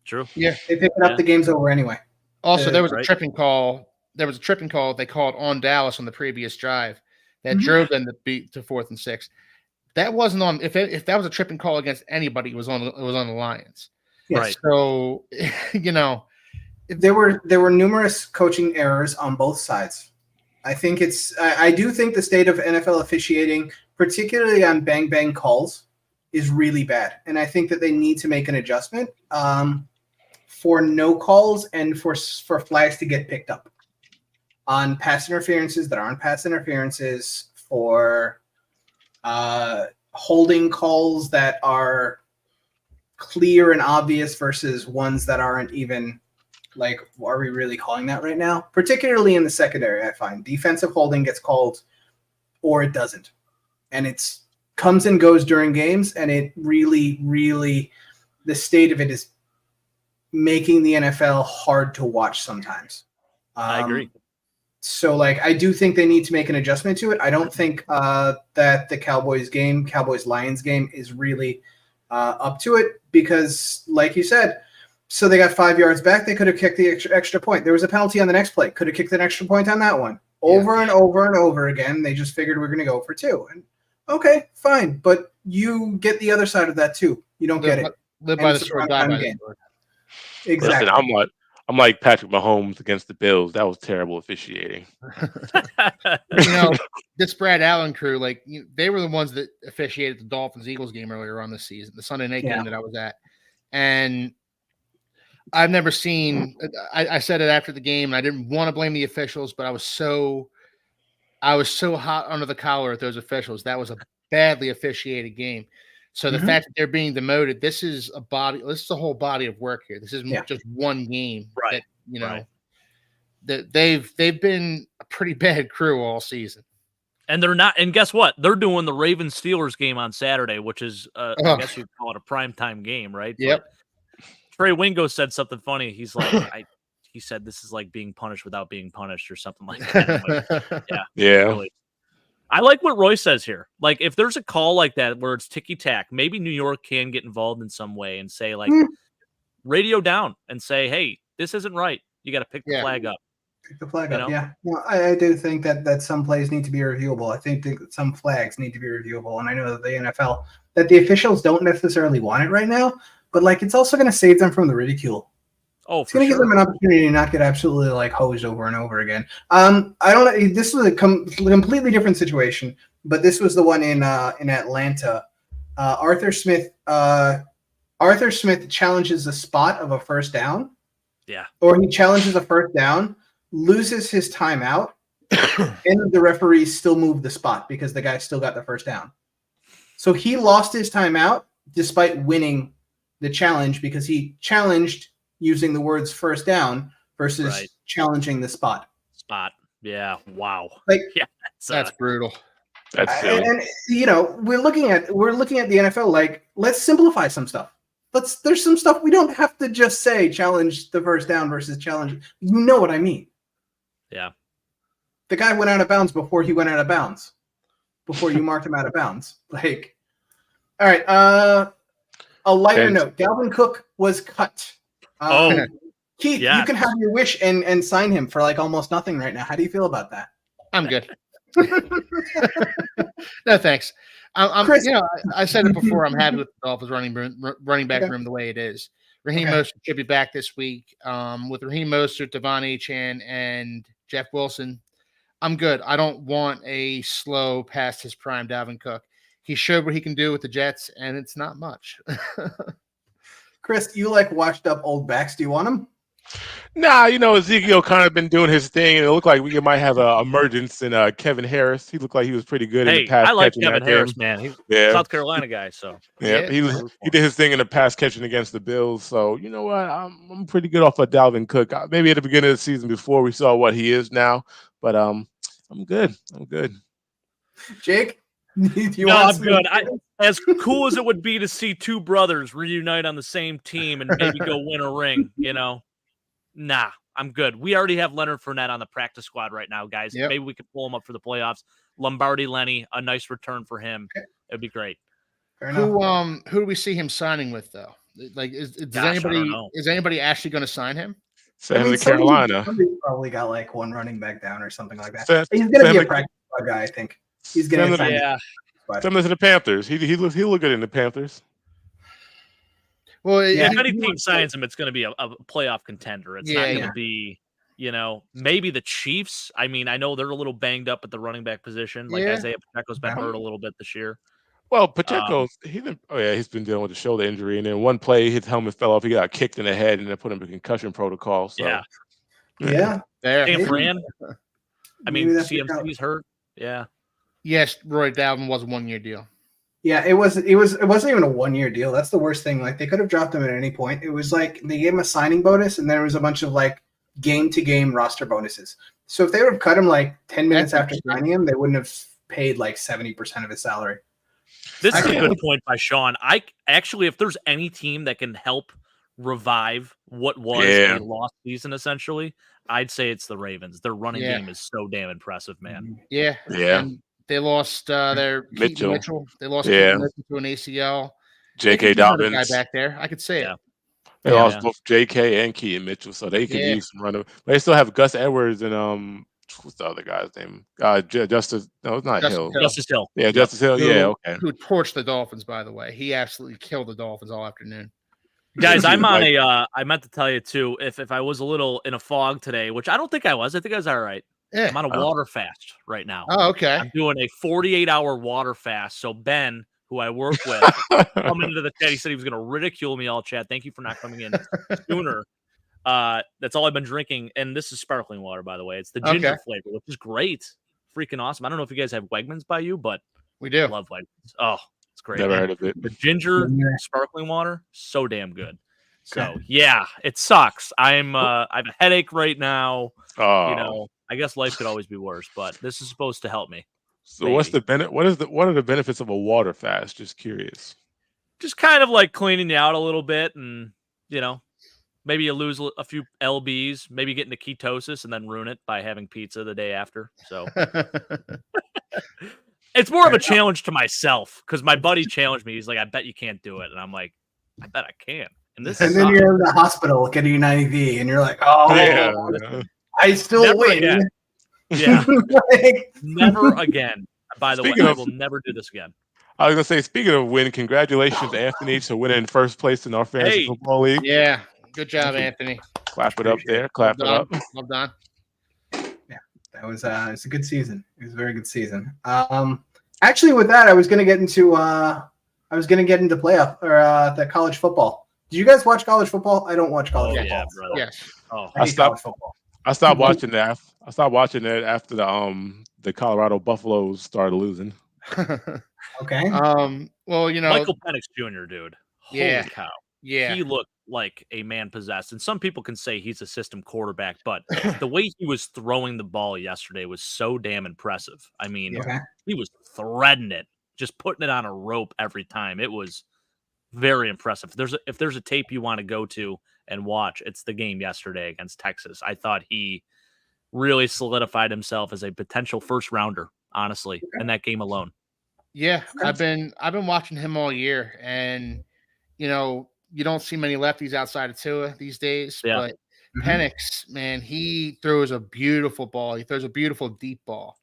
True. Yeah. They picked it up, the game's over anyway. Also, there was a tripping call. There was a tripping call they called on Dallas on the previous drive that drove them to 4th and 6. That wasn't on. If that was a tripping call against anybody, it was on the Lions. Yes. Right. So, there were numerous coaching errors on both sides. I do think the state of NFL officiating, particularly on bang bang calls, is really bad, and I think that they need to make an adjustment for no calls and for flags to get picked up on pass interferences that aren't pass interferences, for holding calls that are clear and obvious versus ones that aren't even like, are we really calling that right now? Particularly in the secondary, I find defensive holding gets called or it doesn't. And it's comes and goes during games, and it really, really, the state of it is making the NFL hard to watch sometimes. I agree. So, like, I do think they need to make an adjustment to it. I don't think that the Cowboys-Lions game is really up to it because, like you said, so they got 5 yards back. They could have kicked the extra point. There was a penalty on the next play. Could have kicked an extra point on that one. Over and over and over again, they just figured we're going to go for 2. And okay, fine. But you get the other side of that, too. You don't get it. Live by the sword, die by the sword. Exactly. Listen, I'm like Patrick Mahomes against the Bills. That was terrible officiating. This Brad Allen crew, like they were the ones that officiated the Dolphins-Eagles game earlier on this season, the Sunday night game that I was at. And I've never seen I said it after the game, and I didn't want to blame the officials, but I was so hot under the collar at those officials. That was a badly officiated game. So the fact that they're being demoted, this is a whole body of work here. This isn't just one game. Right. That they've been a pretty bad crew all season. And they're not, and guess what? They're doing the Ravens Steelers game on Saturday, which is I guess you'd call it a primetime game, right? Yep. But Trey Wingo said something funny. He's like, he said this is like being punished without being punished or something like that. Yeah. Really. I like what Roy says here. Like, if there's a call like that where it's ticky-tack, maybe New York can get involved in some way and say, like, radio down and say, hey, this isn't right. You got to pick the flag up. Pick the flag up, yeah. Well, I do think that some plays need to be reviewable. I think that some flags need to be reviewable. And I know that the NFL, that the officials don't necessarily want it right now, but, like, it's also going to save them from the ridicule. Oh, it's going to give them an opportunity to not get absolutely like hosed over and over again. I don't know. This was a completely different situation, but this was the one in Atlanta. Arthur Smith challenges the spot of a first down. Yeah. Or he challenges a first down, loses his timeout, and the referees still move the spot because the guy still got the first down. So he lost his timeout despite winning the challenge because he challenged using the words first down versus challenging the spot. Yeah. Wow. Like, yeah, that's brutal. That's silly. And we're looking at the NFL like, let's simplify some stuff. There's some stuff we don't have to just say challenge the first down versus challenge. You know what I mean? Yeah. The guy went out of bounds before he went out of bounds. Before you marked him out of bounds. Like, all right. A lighter note. Dalvin Cook was cut. Keith, you can have your wish and sign him for like almost nothing right now. How do you feel about that? I'm good. No, thanks. I'm Chris, I said it before. I'm happy with the Dolphins running back room the way it is. Raheem Mostert should be back this week. With Raheem Mostert, Devon Achane, and Jeff Wilson, I'm good. I don't want a slow past his prime Dalvin Cook. He showed what he can do with the Jets, and it's not much. Chris, you like washed up old backs. Do you want him? Nah, Ezekiel kind of been doing his thing, and it looked like we might have an emergence in Kevin Harris. He looked like he was pretty good in the pass catching. I like Kevin Harris, man. He's a South Carolina guy, so he did his thing in the pass catching against the Bills. So you know what, I'm pretty good off of Dalvin Cook. Maybe at the beginning of the season before we saw what he is now, but I'm good. Jake. I'm good. As cool as it would be to see two brothers reunite on the same team and maybe go win a ring, nah, I'm good. We already have Leonard Fournette on the practice squad right now, guys. Yep. Maybe we could pull him up for the playoffs. Lombardi Lenny, a nice return for him. It'd be great. Who do we see him signing with though? Like, is anybody actually going to sign him? Send him to Carolina. Somebody's probably got like one running back down or something like that. He's going to be a practice squad guy, I think. He's going to send him to the Panthers. He look good in the Panthers. Well, if any team signs him, it's going to be a playoff contender. It's not going to be, maybe the Chiefs. I mean, I know they're a little banged up at the running back position. Like Isaiah Pacheco's been hurt a little bit this year. Well, Pacheco, he's been dealing with the shoulder injury, and then one play his helmet fell off. He got kicked in the head, and they put him in concussion protocol. So yeah. Sam Fran. I mean, CMC's hurt. Yeah. Yes, Roy Dalvin was a 1-year deal. Yeah, it wasn't even a 1-year deal. That's the worst thing. Like they could have dropped him at any point. It was like they gave him a signing bonus, and there was a bunch of like game-to-game roster bonuses. So if they would have cut him like 10 minutes after signing him, they wouldn't have paid like 70% of his salary. This is a good point by Sean. I actually, if there's any team that can help revive what was a lost season, essentially, I'd say it's the Ravens. Their running game is so damn impressive, man. Yeah. And they lost their Mitchell. They lost Mitchell to an ACL. J.K. Dobbins guy back there. I could say it. They lost both J.K. and Keaton Mitchell, so they could use some running. But they still have Gus Edwards and what's the other guy's name? Justice. No, it's not Hill. Justice Hill. Yeah, Justice Hill. Okay. Who torched the Dolphins, by the way? He absolutely killed the Dolphins all afternoon. Guys, I'm on a. I meant to tell you too. If I was a little in a fog today, which I don't think I was. I think I was all right. Yeah. I'm on a water fast right now. Oh, okay. I'm doing a 48-hour water fast. So Ben, who I work with, coming into the chat, he said he was going to ridicule me all chat. Thank you for not coming in sooner. That's all I've been drinking, and this is sparkling water, by the way. It's the ginger flavor, which is great, freaking awesome. I don't know if you guys have Wegmans by you, but we do. I love Wegmans. Oh, it's great. Never heard of it. The ginger sparkling water, so damn good. So yeah, it sucks. I have a headache right now. Oh. I guess life could always be worse, but this is supposed to help me. So maybe. What are the benefits of a water fast? Just curious. Just kind of like cleaning you out a little bit, and maybe you lose a few lbs, maybe get into ketosis and then ruin it by having pizza the day after. So it's more of a challenge to myself because my buddy challenged me. He's like, "I bet you can't do it," and I'm like, "I bet I can." And then you're in the hospital getting an IV, and you're like, "Oh, yeah. I still win." Again. Yeah, never again. By the way, I will never do this again. I was gonna say, speaking of win, congratulations, Anthony, to winning first place in our fantasy football league. Yeah, good job, Anthony. Clap it up there. Clap it up. Well done. Yeah, that was it's a good season. It was a very good season. Actually, with that, I was gonna get into playoff or the college football. Did you guys watch college football? I don't watch college football. Yeah, brother. Yes. Oh, I stopped football. I stopped watching that. I stopped watching it after the Colorado Buffaloes started losing. Okay. Well, Michael Penix Jr., dude. Holy cow. Yeah. He looked like a man possessed. And some people can say he's a system quarterback, but the way he was throwing the ball yesterday was so damn impressive. I mean, he was threading it, just putting it on a rope every time. It was very impressive. If there's a tape you want to go to and watch, it's the game yesterday against Texas. I thought he really solidified himself as a potential first rounder, honestly, in that game alone. Yeah, I've been watching him all year, and you don't see many lefties outside of Tua these days. Yeah. But Penix, man, he throws a beautiful ball. He throws a beautiful deep ball,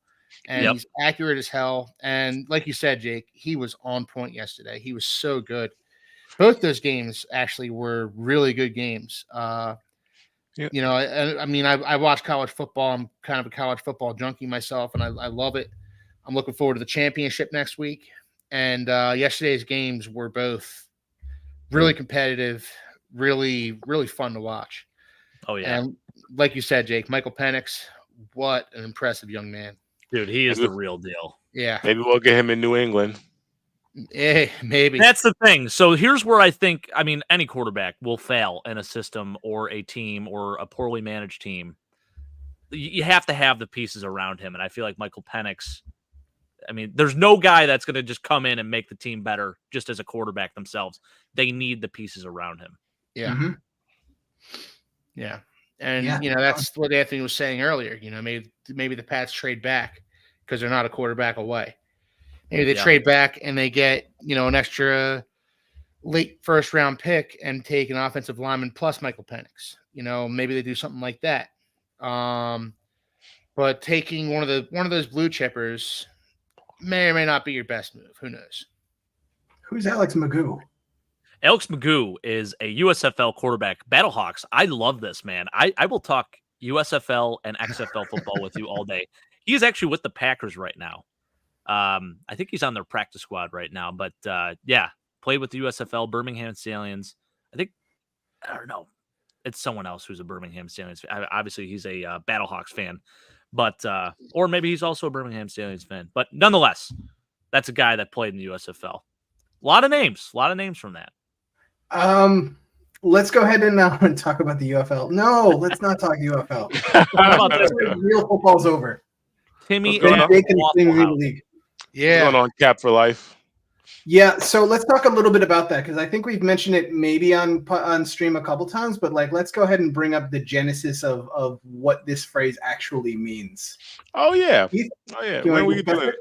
and he's accurate as hell. And like you said, Jake, he was on point yesterday. He was so good. Both those games actually were really good games. I mean, I watch college football. I'm kind of a college football junkie myself, and I love it. I'm looking forward to the championship next week. And yesterday's games were both really competitive, really, really fun to watch. Oh, yeah. And like you said, Jake, Michael Penix, what an impressive young man. Dude, he is the real deal. Yeah. Maybe we'll get him in New England. Yeah, maybe. That's the thing. So here's where I think, any quarterback will fail in a system or a team or a poorly managed team. You have to have the pieces around him. And I feel like Michael Penix, there's no guy that's going to just come in and make the team better just as a quarterback themselves. They need the pieces around him. Yeah. Mm-hmm. Yeah. And, that's what Anthony was saying earlier. Maybe the Pats trade back because they're not a quarterback away. Maybe they trade back and they get, an extra late first round pick and take an offensive lineman plus Michael Penix. Maybe they do something like that. But taking one of those blue chippers may or may not be your best move. Who knows? Who's Alex Magoo? Alex Magoo is a USFL quarterback. Battlehawks. I love this, man. I will talk USFL and XFL football with you all day. He is actually with the Packers right now. I think he's on their practice squad right now, but played with the USFL, Birmingham Stallions. I don't know. It's someone else who's a Birmingham Stallions fan. Obviously, he's a Battlehawks fan, but or maybe he's also a Birmingham Stallions fan. But nonetheless, That's a guy that played in the USFL. A lot of names from that. Let's go ahead and talk about the UFL. No, let's not talk UFL. What about this? Real football's over. Timmy They and can Waffle leave the House. league. Yeah. What's going on, Cap for Life? Yeah, so let's talk a little bit about that because I think we've mentioned it maybe on stream a couple times, but like let's go ahead and bring up the genesis of what this phrase actually means. Oh yeah, Keith, oh yeah. you When wanna we get doing started?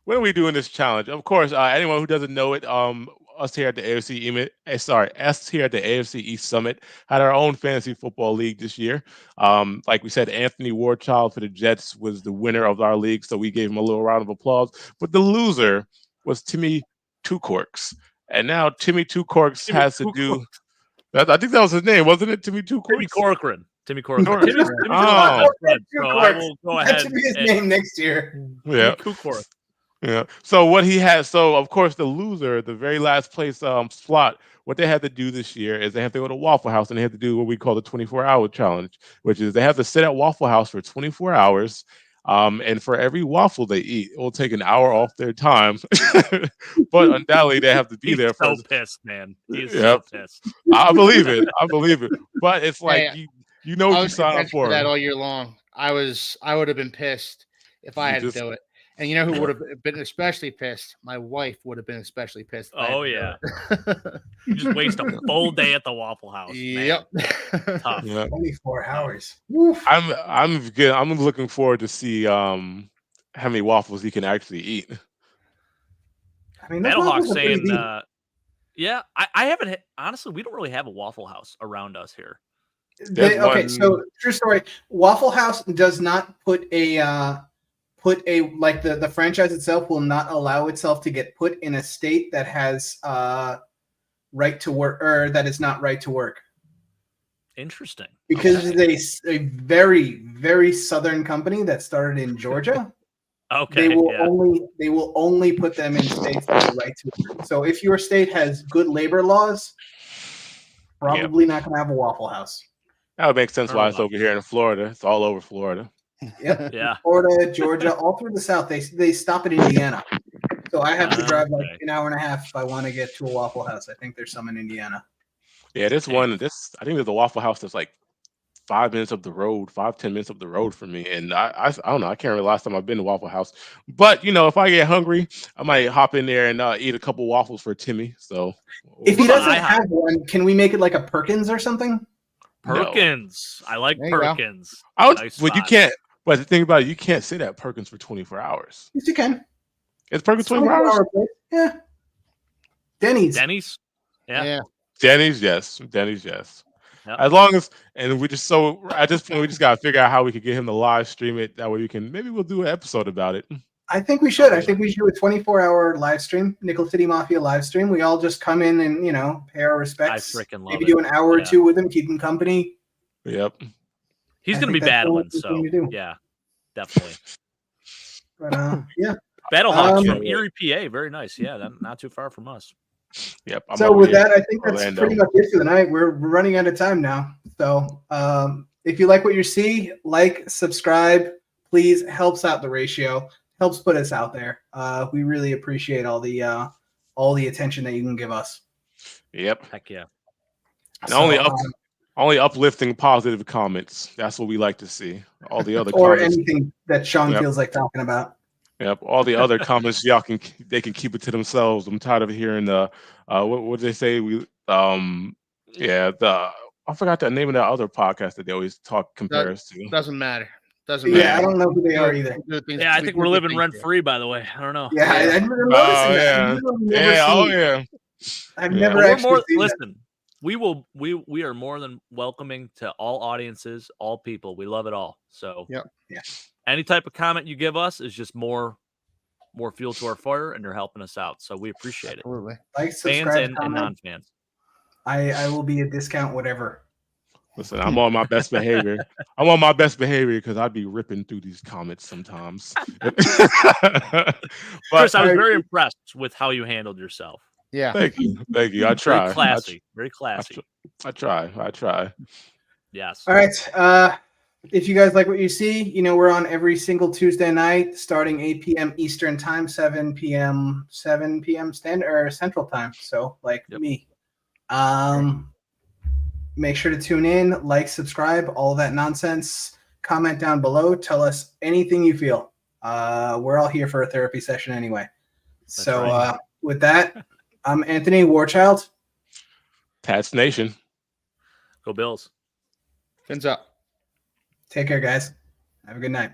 when are we doing this challenge? Of course, anyone who doesn't know it, us here at the us here at the AFC East Summit had our own fantasy football league this year. Like we said, Anthony Warchild for the Jets was the winner of our league, so we gave him a little round of applause. But the loser was Timmy Two Corks, and now Timmy Two Corks has to do. I think that was his name, wasn't it? Timmy Two Corks. Timmy Corcoran. Timmy's Oh. my friend, so I will go That ahead. should be his name next year. Yeah. Yeah. So what he had, so of course the loser, the very last place slot, what they had to do this year is they have to go to Waffle House and they have to do what we call the 24-hour challenge, which is they have to sit at Waffle House for 24 hours. And for every waffle they eat, it will take an hour off their time. But undoubtedly they have to be there for. So pissed, man. He's so pissed. I believe it. But it's like Hey, you know what you sign up for. That all year long. I would have been pissed if I had to do it. And you know who would have been especially pissed? My wife would have been especially pissed. Oh yeah. You just waste a full day at the Waffle House. Yep. Tough. Yeah. 24 hours. I'm good. I'm looking forward to see how many waffles he can actually eat. I mean, Metalhawk saying, yeah, I haven't. Honestly, we don't really have a Waffle House around us here. So true story. Waffle House does not put a like the franchise itself will not allow itself to get put in a state that has right to work or that is not right to work. Interesting. Because it's a very, very southern company that started in Georgia. Okay. They will only put them in states that are right to work. So if your state has good labor laws, probably not going to have a Waffle House. That would make sense why it's over here in Florida. It's all over Florida. Yep. Yeah. Florida, Georgia, all through the South. They stop at Indiana. So I have to drive like an hour and a half if I want to get to a Waffle House. I think there's some in Indiana. Yeah, I think there's a Waffle House that's like 5 minutes up the road, 5-10 minutes up the road for me. And I don't know. I can't remember the last time I've been to Waffle House. But if I get hungry, I might hop in there and eat a couple waffles for Timmy. So if he doesn't have one, can we make it like a Perkins or something? Perkins. No. I like Perkins. You can't. But the thing about it, you can't sit at Perkins for 24 hours. Yes, you can. It's Perkins 24 hours? Yeah. Denny's. Yeah. Denny's, yes. Yep. As long as, and at this point, we just got to figure out how we could get him to live stream it. That way maybe we'll do an episode about it. I think we should. I think we should do a 24-hour live stream, Nickel City Mafia live stream. We all just come in and, pay our respects. I freaking love maybe do an hour or two with him, keep him company. Yep. He's going to be battling, so yeah, definitely. But yeah. Battlehawks from Erie, PA. Very nice. Yeah, not too far from us. Yep. So with that, I think that's pretty much it for the night. We're running out of time now. So if you like what you see, subscribe, please. Helps out the ratio. Helps put us out there. We really appreciate all the attention that you can give us. Yep. Heck yeah. Only uplifting positive comments. That's what we like to see. All the other or comments, anything that Sean feels like talking about. Yep. All the other comments, they can keep it to themselves. I'm tired of hearing the what did they say? I forgot the name of that other podcast that they always compare us to. Doesn't matter. Yeah, I don't know who they are either. Yeah, I think we're living rent free. By the way, I don't know. Yeah, I never noticed that. I've never actually seen listen. We are more than welcoming to all audiences, all people. We love it all. So any type of comment you give us is just more fuel to our fire, and you're helping us out. So we appreciate it. Absolutely. Fans and non-fans. I will be a discount whatever. Listen, I'm on my best behavior. I'm on my best behavior because I'd be ripping through these comments sometimes. Chris, I was very impressed with how you handled yourself. Yeah. Thank you. I try. Very classy. I try. Yes. All right. If you guys like what you see, we're on every single Tuesday night starting 8 p.m. Eastern time, 7 p.m. Standard or Central time. So me. Make sure to tune in, like, subscribe, all that nonsense. Comment down below. Tell us anything you feel. We're all here for a therapy session anyway. So with that, I'm Anthony Warchild. Pats Nation. Go Bills. Fins up. Take care, guys. Have a good night.